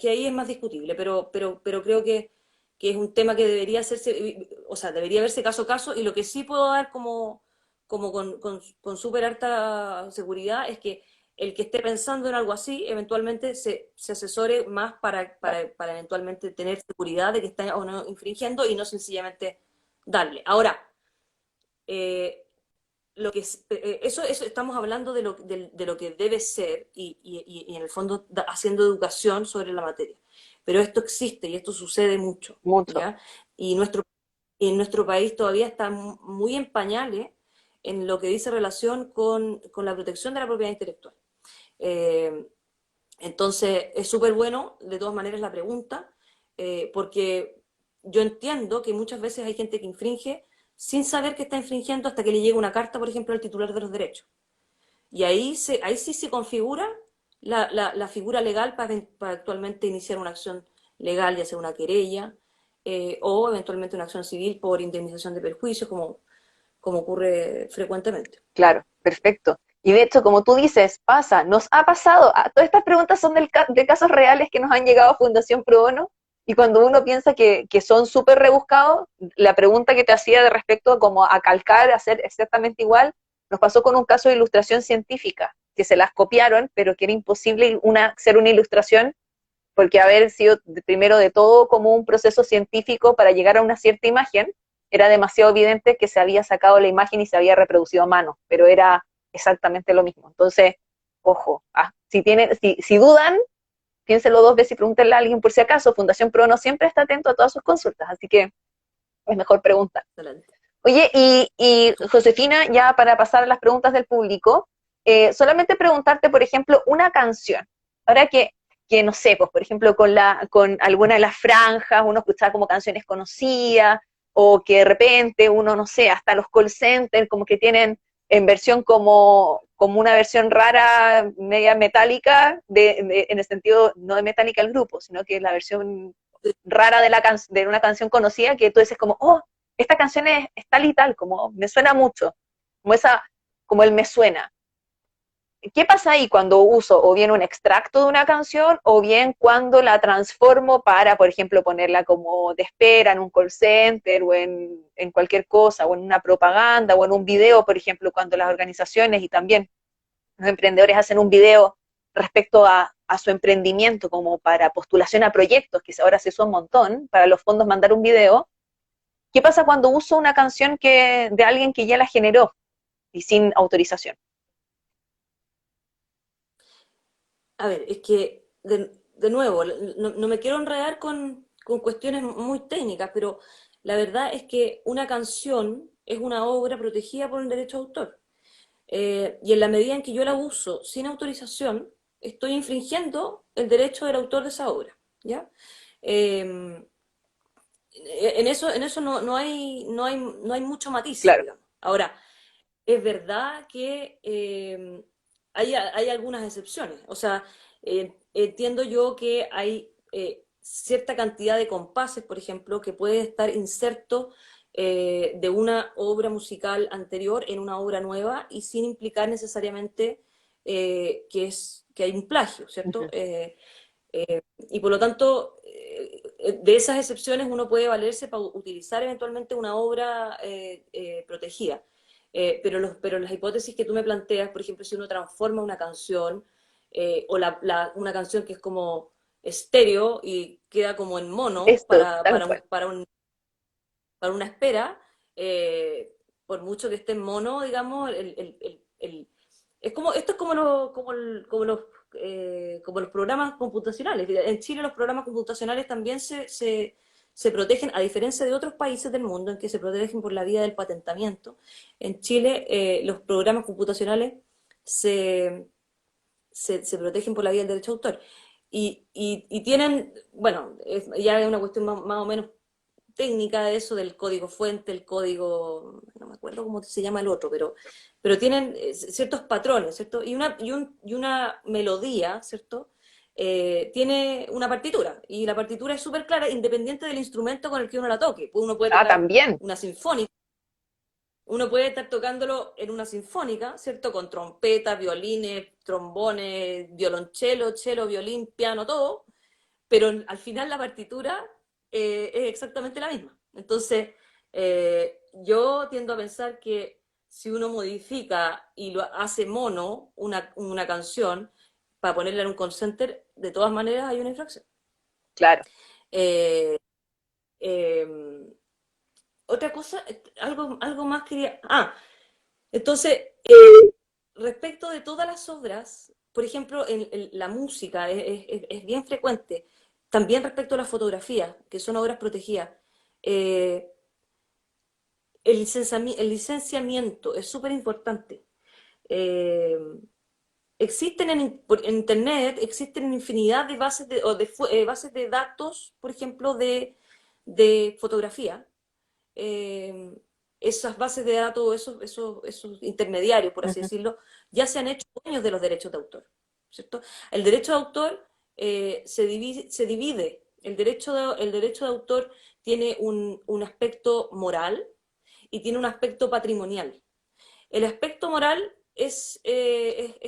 ahí es más discutible, pero creo que es un tema que debería hacerse, o sea, debería verse caso a caso, y lo que sí puedo dar como con súper alta seguridad es que el que esté pensando en algo así, eventualmente se asesore más para eventualmente tener seguridad de que está o no infringiendo y no sencillamente darle. Ahora, eh, eso estamos hablando de lo que debe ser y en el fondo haciendo educación sobre la materia. Pero esto existe y esto sucede mucho, Mucho. ¿ya? Y nuestro país todavía está muy en pañales en lo que dice relación con la protección de la propiedad intelectual. Eh, entonces, es súper bueno, de todas maneras, la pregunta, porque yo entiendo que muchas veces hay gente que infringe sin saber que está infringiendo hasta que le llega una carta, por ejemplo, al titular de los derechos. Y ahí sí se configura la figura legal para actualmente iniciar una acción legal, ya sea una querella, o eventualmente una acción civil por indemnización de perjuicios, como ocurre frecuentemente. Claro, perfecto. Y de hecho, como tú dices, pasa, nos ha pasado. Todas estas preguntas son de casos reales que nos han llegado a Fundación Pro Bono. Y cuando uno piensa que son súper rebuscados, la pregunta que te hacía de respecto a como a calcar, a hacer exactamente igual, nos pasó con un caso de ilustración científica, que se las copiaron, pero que era imposible ser una ilustración, porque haber sido primero de todo como un proceso científico para llegar a una cierta imagen, era demasiado evidente que se había sacado la imagen y se había reproducido a mano, pero era exactamente lo mismo. Entonces, ojo, si dudan, piénselo dos veces y pregúntenle a alguien por si acaso. Fundación Pro no siempre está atento a todas sus consultas, así que es mejor preguntar. Excelente. Oye, y Josefina, ya para pasar a las preguntas del público, solamente preguntarte, por ejemplo, una canción. Ahora que no sé, pues por ejemplo, con alguna de las franjas, uno escuchaba como canciones conocidas, o que de repente uno, no sé, hasta los call centers como que tienen en versión como una versión rara, media metálica, en el sentido no de metálica el grupo, sino que es la versión rara de una canción conocida que tú dices como, oh, esta canción es tal y tal, como me suena mucho, como el me suena. ¿Qué pasa ahí cuando uso o bien un extracto de una canción o bien cuando la transformo para, por ejemplo, ponerla como de espera en un call center o en cualquier cosa, o en una propaganda o en un video, por ejemplo, cuando las organizaciones y también los emprendedores hacen un video respecto a su emprendimiento como para postulación a proyectos, que ahora se usa un montón, para los fondos mandar un video? ¿Qué pasa cuando uso una canción de alguien que ya la generó y sin autorización? A ver, es que, de nuevo, no me quiero enredar con cuestiones muy técnicas, pero la verdad es que una canción es una obra protegida por un derecho de autor. Y en la medida en que yo la uso sin autorización, estoy infringiendo el derecho del autor de esa obra, ¿ya? Eh, en eso no hay mucho matiz, Claro, digamos. Ahora, es verdad que hay algunas excepciones. O sea, entiendo yo que hay cierta cantidad de compases, por ejemplo, que puede estar inserto de una obra musical anterior en una obra nueva y sin implicar necesariamente que hay un plagio, ¿cierto? uh-huh. Y por lo tanto, de esas excepciones uno puede valerse para utilizar eventualmente una obra protegida. Pero las hipótesis que tú me planteas, por ejemplo, si uno transforma una canción, o una canción que es como estéreo y queda como en mono Esto, tal cual. para una espera, por mucho que esté en mono, digamos, esto es como los programas computacionales. En Chile los programas computacionales también se protegen, a diferencia de otros países del mundo en que se protegen por la vía del patentamiento. En Chile los programas computacionales se, se protegen por la vía del derecho de autor. Y tienen, bueno, ya es una cuestión más o menos técnica de eso, del código fuente, el código, no me acuerdo cómo se llama el otro, pero tienen ciertos patrones, ¿cierto? Y una melodía, ¿cierto? Tiene una partitura, y la partitura es súper clara, independiente del instrumento con el que uno la toque. Pues uno puede Ah, tocar también. una sinfónica, uno puede estar tocándolo en una sinfónica, ¿cierto? Con trompeta, violines, trombones, violonchelo, cello, violín, piano, todo, pero al final la partitura es exactamente la misma. Entonces, yo tiendo a pensar que si uno modifica y lo hace mono una canción para ponerla en un call center, de todas maneras hay una infracción. Claro. Eh, eh, Otra cosa, algo más quería... Entonces, respecto de todas las obras, por ejemplo, en la música es bien frecuente, también respecto a la fotografía, que son obras protegidas, eh, el licenciamiento es súper importante. Eh, Existen en Internet, existen infinidad de bases bases de datos, por ejemplo, de fotografía. eh, Esas bases de datos, esos intermediarios, por así Uh-huh. decirlo, ya se han hecho dueños de los derechos de autor. ¿cierto? El derecho de autor se divide. El derecho de autor tiene un aspecto moral y tiene un aspecto patrimonial. El aspecto moral es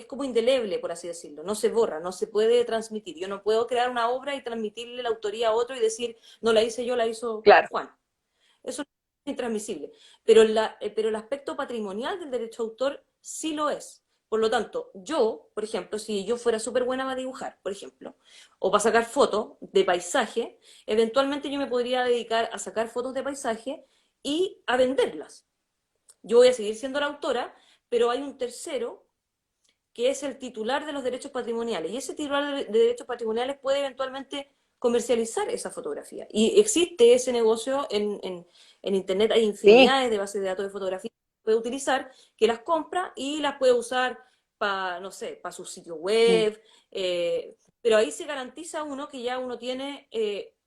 como indeleble, por así decirlo, no se borra, no se puede transmitir. Yo no puedo crear una obra y transmitirle la autoría a otro y decir, no la hice yo, la hizo Claro, Juan. Eso es intransmisible. Pero el aspecto patrimonial del derecho de autor sí lo es. Por lo tanto, yo, por ejemplo, si yo fuera súper buena para dibujar, por ejemplo, o para sacar fotos de paisaje, eventualmente yo me podría dedicar a sacar fotos de paisaje y a venderlas. Yo voy a seguir siendo la autora, pero hay un tercero que es el titular de los derechos patrimoniales. Y ese titular de derechos patrimoniales puede eventualmente comercializar esa fotografía. Y existe ese negocio en Internet, hay sí, infinidades de bases de datos de fotografía que puede utilizar, que las compra y las puede usar para, no sé, para su sitio mm, web, pero ahí se garantiza uno que ya uno tiene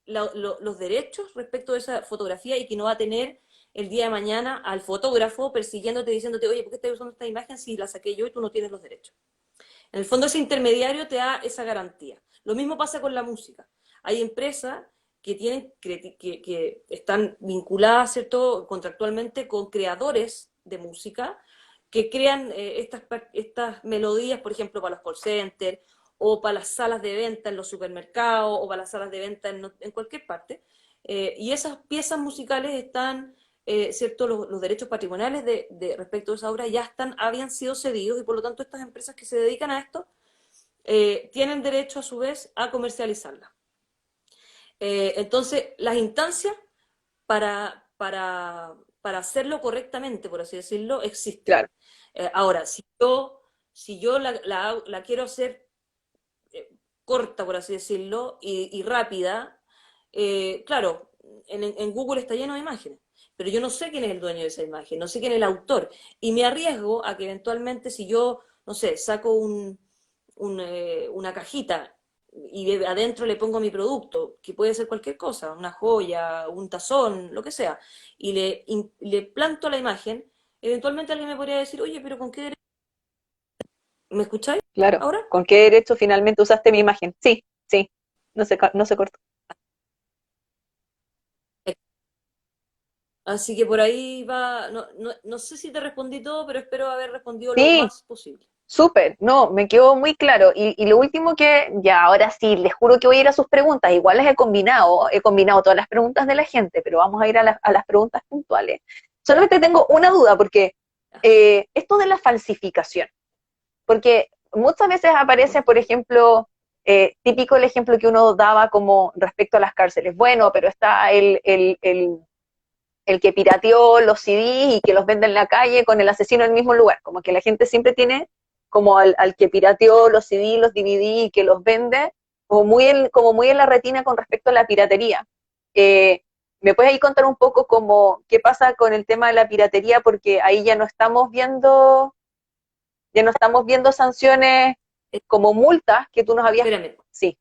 los derechos respecto de esa fotografía y que no va a tener el día de mañana al fotógrafo persiguiéndote, diciéndote, oye, ¿por qué estás usando esta imagen si la saqué yo y tú no tienes los derechos? En el fondo ese intermediario te da esa garantía. Lo mismo pasa con la música. Hay empresas que están vinculadas, ¿cierto?, contractualmente con creadores de música que crean estas melodías, por ejemplo, para los call centers o para las salas de venta en los supermercados o para las salas de venta en cualquier parte. Y esas piezas musicales están, ¿cierto? Los derechos patrimoniales respecto a esa obra habían sido cedidos y por lo tanto estas empresas que se dedican a esto tienen derecho a su vez a comercializarla. Entonces, las instancias para hacerlo correctamente, por así decirlo, existen. claro. Ahora, si yo la quiero hacer corta, por así decirlo, y rápida, claro, en Google está lleno de imágenes, pero yo no sé quién es el dueño de esa imagen, no sé quién es el autor, y me arriesgo a que eventualmente si yo, no sé, saco una cajita y adentro le pongo mi producto, que puede ser cualquier cosa, una joya, un tazón, lo que sea, y le planto la imagen, eventualmente alguien me podría decir, oye, pero ¿con qué derecho? ¿Me escucháis Claro. ahora? ¿Con qué derecho finalmente usaste mi imagen? Sí, sí. No se cortó. Así que por ahí va, no sé si te respondí todo, pero espero haber respondido lo Sí, más posible. súper. No, me quedó muy claro. Y lo último que, ya ahora sí, les juro que voy a ir a sus preguntas. Igual las he combinado todas las preguntas de la gente, pero vamos a ir a las preguntas puntuales. Solamente tengo una duda, porque esto de la falsificación, porque muchas veces aparece, por ejemplo, típico el ejemplo que uno daba como respecto a las cárceles. Bueno, pero está el que pirateó los CDs y que los vende en la calle con el asesino en el mismo lugar. Como que la gente siempre tiene como al que pirateó los CDs, los DVD y que los vende, como muy en la retina con respecto a la piratería. Eh, ¿Me puedes ahí contar un poco como qué pasa con el tema de la piratería? Porque ahí ya no estamos viendo sanciones Eh, como multas que tú nos habías... Espérame, Sí,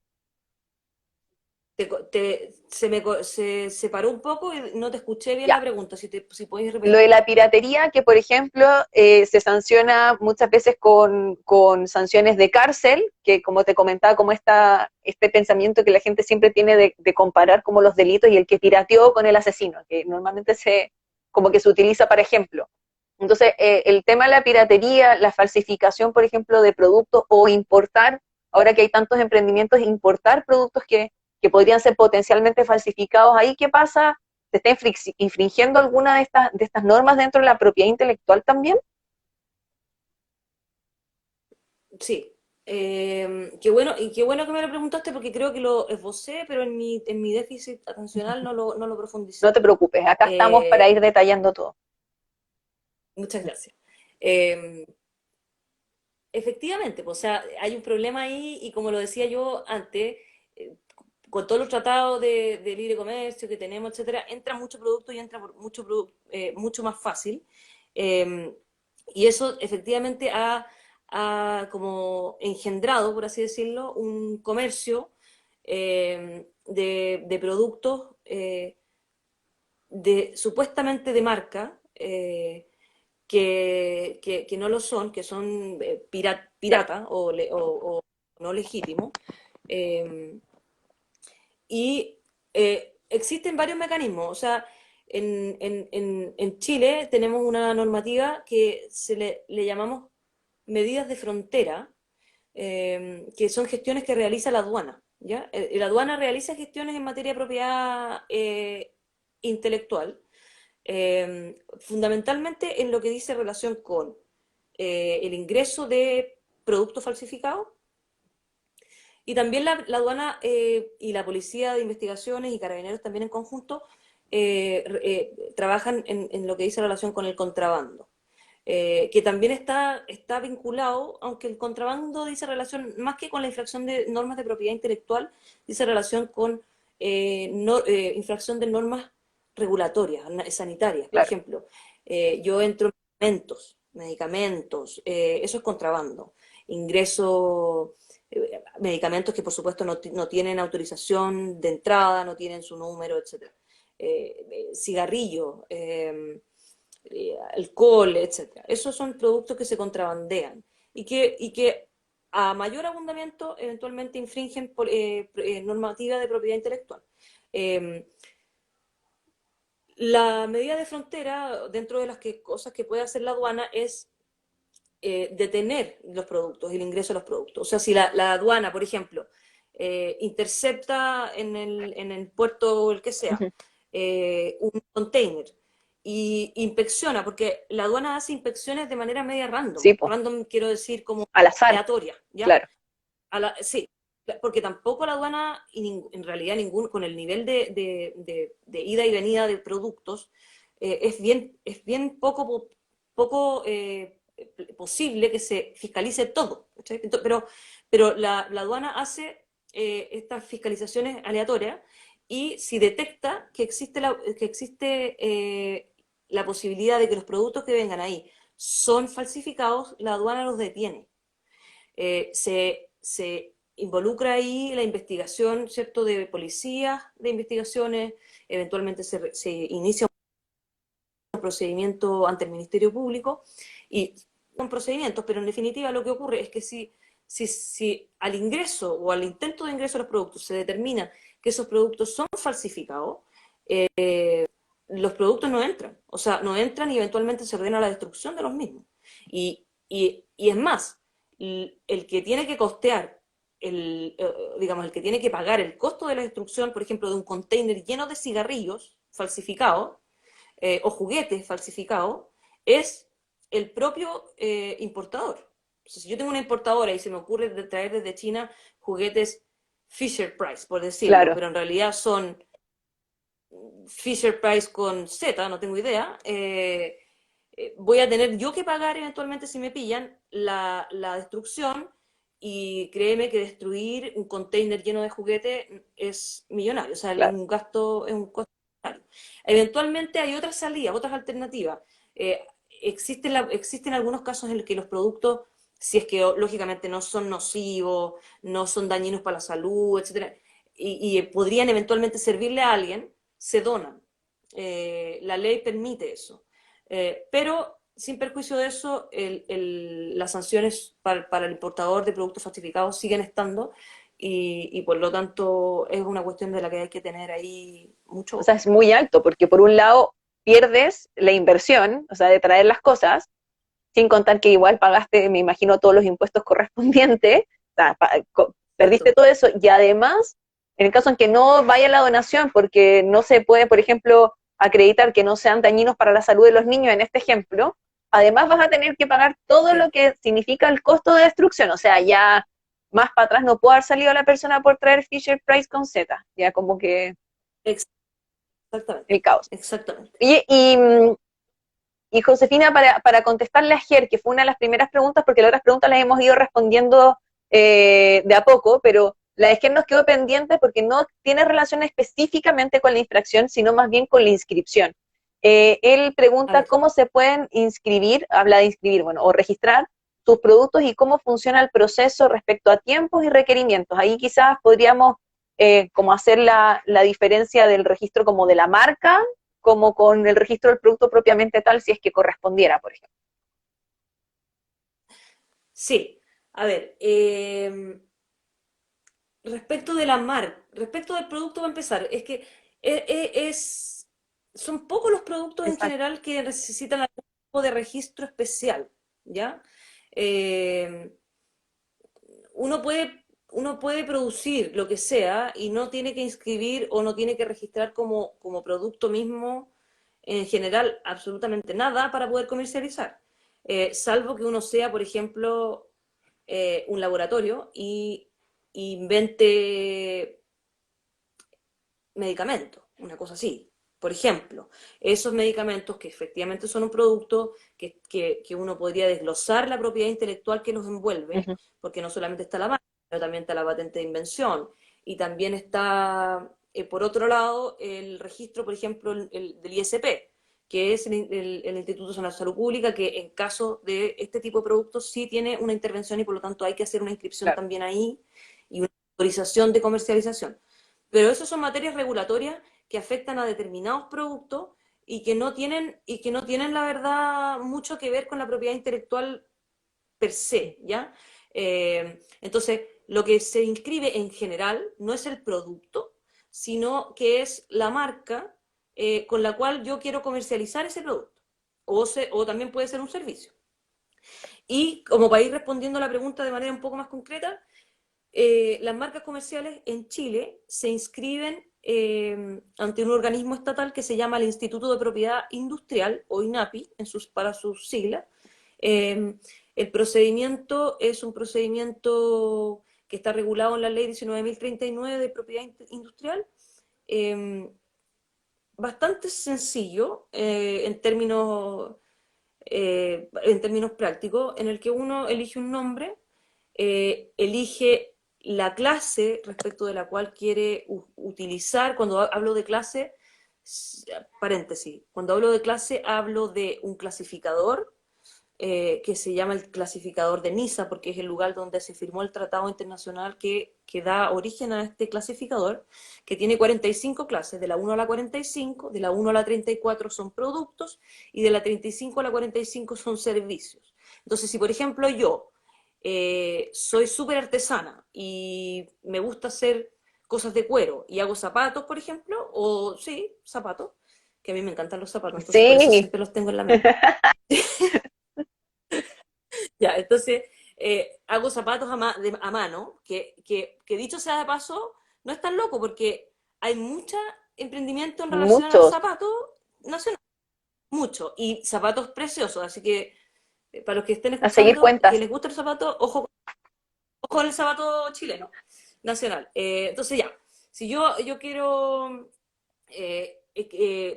se separó un poco y no te escuché bien ya. la pregunta, si podéis Lo de repetir. la piratería, que por ejemplo se sanciona muchas veces con sanciones de cárcel, que como te comentaba, como este pensamiento que la gente siempre tiene de comparar como los delitos y el que pirateó con el asesino, que normalmente como que se utiliza para ejemplo. Entonces, el tema de la piratería, la falsificación, por ejemplo, de productos o importar, ahora que hay tantos emprendimientos, importar productos que podrían ser potencialmente falsificados, ahí qué pasa, ¿se está infringiendo alguna de estas normas dentro de la propiedad intelectual también? Sí. Qué bueno, y qué bueno que me lo preguntaste porque creo que lo esbocé, pero en mi déficit atencional no lo No profundicé. te preocupes, acá estamos para Eh, ir detallando todo. Muchas gracias. Eh, Efectivamente, pues, o sea, hay un problema ahí y como lo decía yo antes, eh, con todos los tratados de libre comercio que tenemos, etcétera, entra mucho producto y entra mucho más fácil. Eh, y eso efectivamente ha como engendrado, por así decirlo, un comercio de productos supuestamente de marca. Que no lo son, que son Claro, pirata no legítimo. Eh, y existen varios mecanismos, o sea, en Chile tenemos una normativa que le llamamos medidas de frontera, que son gestiones que realiza la aduana, ¿ya? La aduana realiza gestiones en materia de propiedad intelectual, fundamentalmente en lo que dice relación con el ingreso de productos falsificados, y también la aduana y la policía de investigaciones y carabineros también en conjunto trabajan en lo que dice relación con el contrabando, que también está vinculado, aunque el contrabando dice relación, más que con la infracción de normas de propiedad intelectual, dice relación con infracción de normas regulatorias, sanitarias. Por Claro. ejemplo, yo entro en medicamentos, eso es contrabando. Ingreso medicamentos que por supuesto no tienen autorización de entrada, no tienen su número, etc. Cigarrillo, alcohol, etcétera. Esos son productos que se contrabandean y que a mayor abundamiento eventualmente infringen normativa de propiedad intelectual. Eh, la medida de frontera, dentro de las cosas que puede hacer la aduana, es detener los productos, el ingreso de los productos. O sea, si la aduana, por ejemplo, intercepta en el puerto, el que sea, Ujú. un container y inspecciona, porque la aduana hace inspecciones de manera media random. Sí, pues, Random quiero decir como al azar, aleatoria, ¿ya? claro. Sí, porque tampoco la aduana, y en realidad con el nivel de ida y venida de productos, es bien poco posible que se fiscalice todo. ¿Cachai? Pero la aduana hace estas fiscalizaciones aleatorias, y si detecta que existe la posibilidad de que los productos que vengan ahí son falsificados, la aduana los detiene. Se involucra ahí la investigación, ¿cierto?, de policías de investigaciones, eventualmente se inicia un procedimiento ante el Ministerio Público, y son procedimientos, pero en definitiva lo que ocurre es que si al ingreso o al intento de ingreso de los productos se determina que esos productos son falsificados, los productos no entran, o sea, no entran y eventualmente se ordena la destrucción de los mismos. Y es más, el que tiene que costear, digamos, el que tiene que pagar el costo de la destrucción, por ejemplo, de un container lleno de cigarrillos falsificados, o juguetes falsificados, es el propio importador. Si yo tengo una importadora y se me ocurre traer desde China juguetes Fisher Price, por decirlo, Claro. pero en realidad son Fisher Price con Z, no tengo idea, voy a tener yo que pagar eventualmente, si me pillan, la destrucción, y créeme que destruir un container lleno de juguete es millonario, o sea, Claro. es un costo millonario. Eventualmente hay otras salidas, otras alternativas. Eh, existen algunos casos en los que los productos, si es que lógicamente no son nocivos, no son dañinos para la salud, etcétera, y podrían eventualmente servirle a alguien, se donan. La ley permite eso. Pero sin perjuicio de eso, las sanciones para el importador de productos falsificados siguen estando, y por lo tanto es una cuestión de la que hay que tener ahí mucho O sea, ojo. es muy alto, porque por un lado pierdes la inversión, o sea, de traer las cosas, sin contar que igual pagaste, me imagino, todos los impuestos correspondientes, o sea, perdiste ¿Cierto? todo eso, y además, en el caso en que no vaya la donación, porque no se puede, por ejemplo, acreditar que no sean dañinos para la salud de los niños en este ejemplo, además vas a tener que pagar todo Sí, lo que significa el costo de destrucción, o sea, ya más para atrás no puede haber salido la persona por traer Fisher Price con Z, ya como que exactamente, el caos. exactamente. Oye, y Josefina, para contestarle a Ger, que fue una de las primeras preguntas, porque las otras preguntas las hemos ido respondiendo de a poco, pero la de Ger nos quedó pendiente porque no tiene relación específicamente con la infracción, sino más bien con la inscripción. Él A pregunta ver, cómo se pueden inscribir, habla de inscribir, bueno, o registrar sus productos y cómo funciona el proceso respecto a tiempos y requerimientos. Ahí quizás podríamos como hacer la diferencia del registro como de la marca como con el registro del producto propiamente tal, si es que correspondiera, por ejemplo. sí, a ver, respecto de la marca, respecto del producto va a empezar, es que son pocos los productos en Exacto. general que necesitan algún tipo de registro especial, ¿ya? Eh, uno puede producir lo que sea y no tiene que inscribir o no tiene que registrar como producto mismo en general absolutamente nada para poder comercializar. Salvo que uno sea, por ejemplo, un laboratorio y invente medicamentos, una cosa así. Por ejemplo, esos medicamentos que efectivamente son un producto que uno podría desglosar la propiedad intelectual que los envuelve, Ujú. porque no solamente está la marca, pero también está la patente de invención y también está, por otro lado, el registro, por ejemplo, del ISP, que es el Instituto Nacional de Salud Pública, que en caso de este tipo de productos sí tiene una intervención y por lo tanto hay que hacer una inscripción Claro. también ahí y una autorización de comercialización. Pero esas son materias regulatorias que afectan a determinados productos y que no tienen la verdad mucho que ver con la propiedad intelectual per se, ¿ya? Entonces, lo que se inscribe en general no es el producto, sino que es la marca con la cual yo quiero comercializar ese producto. O también puede ser un servicio. Y como para ir respondiendo a la pregunta de manera un poco más concreta, las marcas comerciales en Chile se inscriben ante un organismo estatal que se llama el Instituto de Propiedad Industrial, o INAPI, para sus siglas. Eh, el procedimiento es un procedimiento que está regulado en la ley 19.039 de propiedad industrial, eh, bastante sencillo en términos prácticos, en el que uno elige un nombre, elige la clase respecto de la cual quiere utilizar. Cuando hablo de clase, paréntesis, cuando hablo de clase hablo de un clasificador que se llama el clasificador de Niza, porque es el lugar donde se firmó el tratado internacional que da origen a este clasificador, que tiene 45 clases, de la 1 a la 45, de la 1 a la 34 son productos, y de la 35 a la 45 son servicios. Entonces, si por ejemplo yo soy súper artesana y me gusta hacer cosas de cuero y hago zapatos, por ejemplo, o sí, zapatos, que a mí me encantan los zapatos, entonces por eso Sí. siempre los tengo en la mente. Ya, entonces hago zapatos a mano, que dicho sea de paso, no es tan loco porque hay mucho emprendimiento en relación a los Muchos. zapatos nacionales, mucho, y zapatos preciosos, así que para los que estén A seguir escuchando, que cuentas. les gusta el zapato, ojo, ojo con el zapato chileno, nacional. Entonces ya, si yo quiero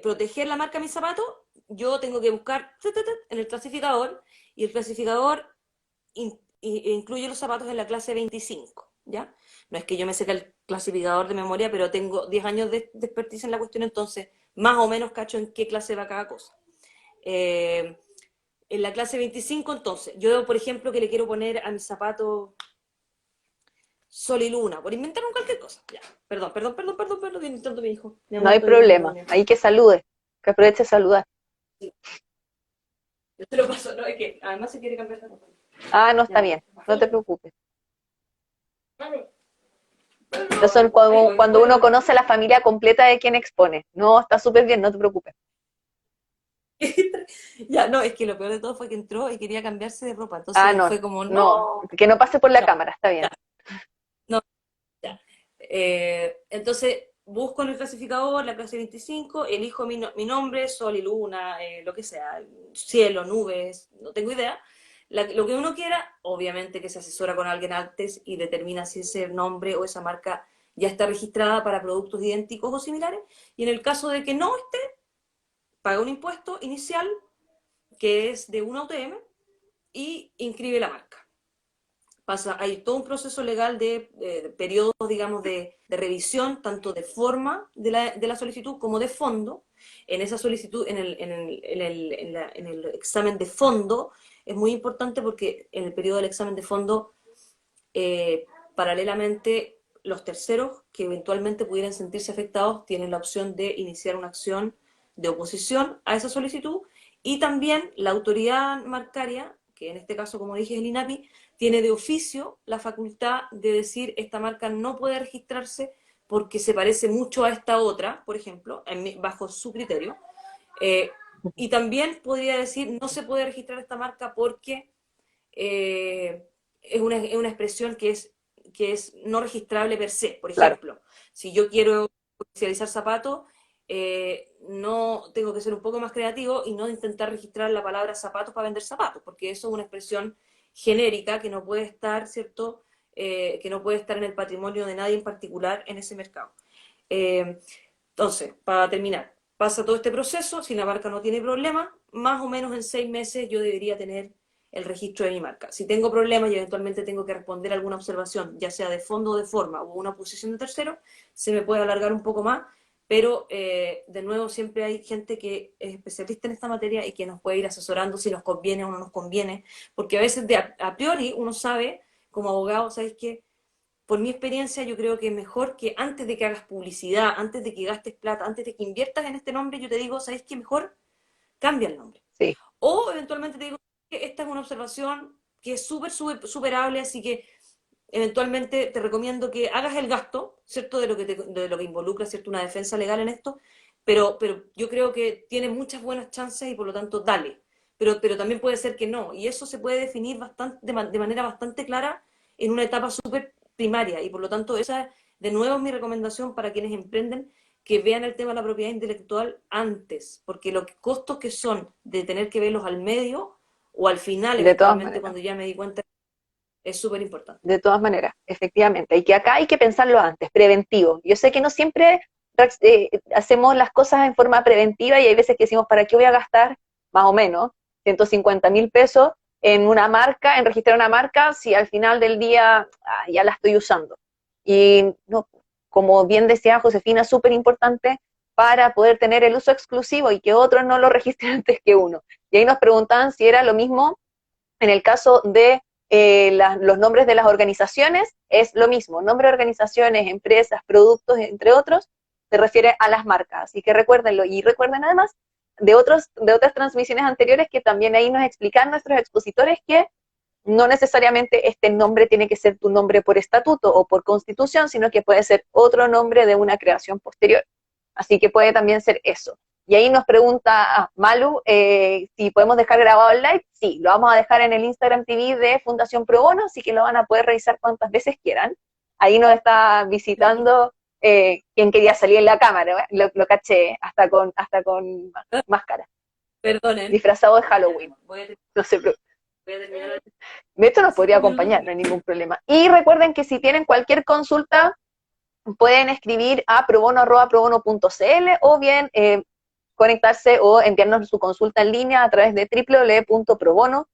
proteger la marca de mis zapatos, yo tengo que buscar en el clasificador, y el clasificador incluye los zapatos en la clase 25, ¿ya? No es que yo me sepa el clasificador de memoria, pero tengo 10 años de expertise en la cuestión, entonces más o menos cacho en qué clase va cada cosa. Eh, en la clase 25, entonces, yo, por ejemplo, que le quiero poner a mis zapatos sol y luna, por inventarme cualquier cosa. Ya, perdón, viene entrando mi hijo. Mi No amor, hay estoy hablando con problema. mi Ahí hijo. que salude. Que aproveche a saludar. Sí, yo te lo paso, no, es que además se quiere cambiar de ropa. Ah, no Ya, está mira. bien. No te preocupes. Vale. Estos son cuando uno conoce la familia completa de quien expone. No, está súper bien, no te preocupes. Ya, no, es que lo peor de todo fue que entró y quería cambiarse de ropa. Ah, Entonces no, fue como, no. no, Que no pase por la no, cámara, está ya, bien. no, ya. Entonces busco en el clasificador la clase 25, elijo mi nombre, sol y luna, lo que sea, cielo, nubes, no tengo idea. Lo que uno quiera, obviamente que se asesora con alguien antes y determina si ese nombre o esa marca ya está registrada para productos idénticos o similares. Y en el caso de que no esté, paga un impuesto inicial que es de una UTM y inscribe la marca. Hay todo un proceso legal de periodos, digamos, de revisión, tanto de forma de la solicitud como de fondo. En esa solicitud, en el examen de fondo, es muy importante porque en el periodo del examen de fondo, paralelamente, los terceros que eventualmente pudieran sentirse afectados tienen la opción de iniciar una acción de oposición a esa solicitud, y también la autoridad marcaria que en este caso, como dije, es el INAPI, tiene de oficio la facultad de decir esta marca no puede registrarse porque se parece mucho a esta otra, por ejemplo, bajo su criterio. Eh, y también podría decir no se puede registrar esta marca porque es una expresión que es no registrable per se. Por Claro. ejemplo, si yo quiero comercializar zapatos, no tengo que ser un poco más creativo y no intentar registrar la palabra zapatos para vender zapatos, porque eso es una expresión genérica que no puede estar, ¿cierto? Que no puede estar en el patrimonio de nadie en particular en ese mercado. Eh, entonces, para terminar, pasa todo este proceso, si la marca no tiene problema, más o menos en 6 meses yo debería tener el registro de mi marca. Si tengo problemas y eventualmente tengo que responder alguna observación, ya sea de fondo o de forma o una posición de tercero, se me puede alargar un poco más, pero de nuevo siempre hay gente que es especialista en esta materia y que nos puede ir asesorando si nos conviene o no nos conviene, porque a veces a priori uno sabe, como abogado, ¿sabes qué? Por mi experiencia, yo creo que es mejor que antes de que hagas publicidad, antes de que gastes plata, antes de que inviertas en este nombre, yo te digo, ¿sabes qué? Mejor cambia el nombre. Sí. O eventualmente te digo que esta es una observación que es superable, así que eventualmente te recomiendo que hagas el gasto, ¿cierto? De lo que involucra, ¿cierto? Una defensa legal en esto, pero yo creo que tiene muchas buenas chances y por lo tanto dale. Pero también puede ser que no, y eso se puede definir de manera bastante clara en una etapa súper primaria, y por lo tanto esa, de nuevo, es mi recomendación para quienes emprenden, que vean el tema de la propiedad intelectual antes, porque los costos que son de tener que verlos al medio o al final, De todas eventualmente, maneras. cuando ya me di cuenta, es súper importante. De todas maneras, efectivamente. Y que acá hay que pensarlo antes, preventivo. Yo sé que no siempre hacemos las cosas en forma preventiva y hay veces que decimos, ¿para qué voy a gastar más o menos 150.000 pesos en una marca, en registrar una marca, si al final del día ya la estoy usando? Y no, como bien decía Josefina, súper importante para poder tener el uso exclusivo y que otros no lo registren antes que uno. Y ahí nos preguntaban si era lo mismo en el caso de los nombres de las organizaciones, es lo mismo, nombre de organizaciones, empresas, productos, entre otros, se refiere a las marcas, así que recuérdenlo, y recuerden además de otras transmisiones anteriores que también ahí nos explican nuestros expositores que no necesariamente este nombre tiene que ser tu nombre por estatuto o por constitución, sino que puede ser otro nombre de una creación posterior. Así que puede también ser eso. Y ahí nos pregunta Malu si podemos dejar grabado el live. Sí, lo vamos a dejar en el Instagram TV de Fundación Pro Bono, así que lo van a poder revisar cuantas veces quieran. Ahí nos está visitando quien quería salir en la cámara, ¿eh? Lo caché, hasta con máscara, Perdonen. disfrazado de Halloween. No se preocupen. Voy a terminar. De hecho, nos podría 5 minutos. acompañar, no hay ningún problema. Y recuerden que si tienen cualquier consulta, pueden escribir a probono@probono.cl o bien conectarse o enviarnos su consulta en línea a través de www.probono.cl,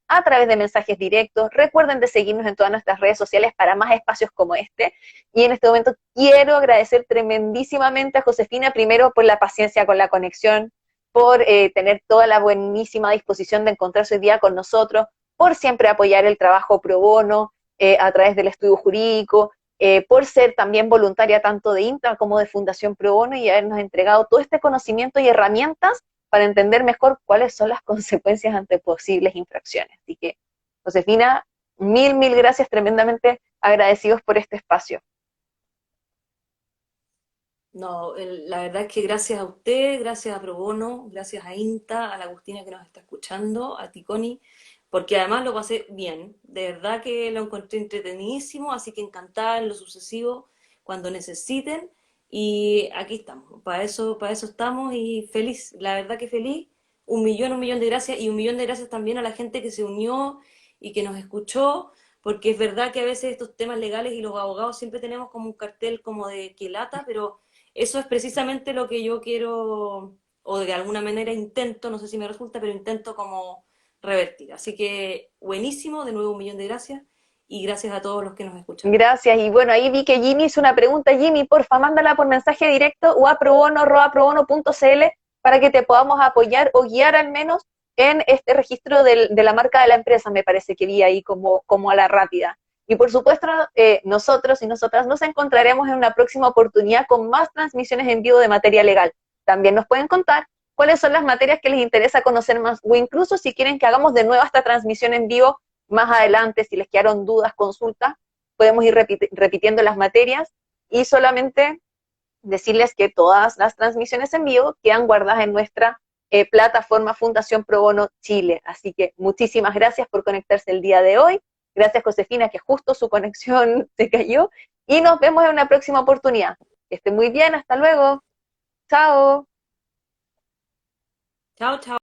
a través de mensajes directos. Recuerden de seguirnos en todas nuestras redes sociales para más espacios como este. Y en este momento quiero agradecer tremendísimamente a Josefina, primero por la paciencia con la conexión, por tener toda la buenísima disposición de encontrarse hoy día con nosotros, por siempre apoyar el trabajo pro bono a través del estudio jurídico, por ser también voluntaria tanto de INTA como de Fundación Pro Bono y habernos entregado todo este conocimiento y herramientas para entender mejor cuáles son las consecuencias ante posibles infracciones. Así que, Josefina, mil gracias, tremendamente agradecidos por este espacio. No, la verdad es que gracias a usted, gracias a Pro Bono, gracias a INTA, a la Agustina que nos está escuchando, a ti, Connie, porque además lo pasé bien. De verdad que lo encontré entretenidísimo, así que encantada en lo sucesivo, cuando necesiten. Y aquí estamos, para eso estamos y feliz, la verdad que feliz. Un millón de gracias y un millón de gracias también a la gente que se unió y que nos escuchó, porque es verdad que a veces estos temas legales y los abogados siempre tenemos como un cartel como de que lata, pero eso es precisamente lo que yo quiero, o de alguna manera intento, no sé si me resulta, pero intento como revertir. Así que buenísimo, de nuevo un millón de gracias y gracias a todos los que nos escuchan. Gracias, y bueno, ahí vi que Jimmy hizo una pregunta. Jimmy, porfa, mándala por mensaje directo o a probono@probono.cl para que te podamos apoyar o guiar al menos en este registro de la marca de la empresa, me parece que vi ahí como a la rápida. Y por supuesto, nosotros y nosotras nos encontraremos en una próxima oportunidad con más transmisiones en vivo de materia legal. También nos pueden contar cuáles son las materias que les interesa conocer más, o incluso si quieren que hagamos de nuevo esta transmisión en vivo más adelante, si les quedaron dudas, consultas, podemos ir repitiendo las materias y solamente decirles que todas las transmisiones en vivo quedan guardadas en nuestra plataforma Fundación Pro Bono Chile. Así que muchísimas gracias por conectarse el día de hoy. Gracias, Josefina, que justo su conexión se cayó. Y nos vemos en una próxima oportunidad. Que estén muy bien, hasta luego. Chao. Chao, chao.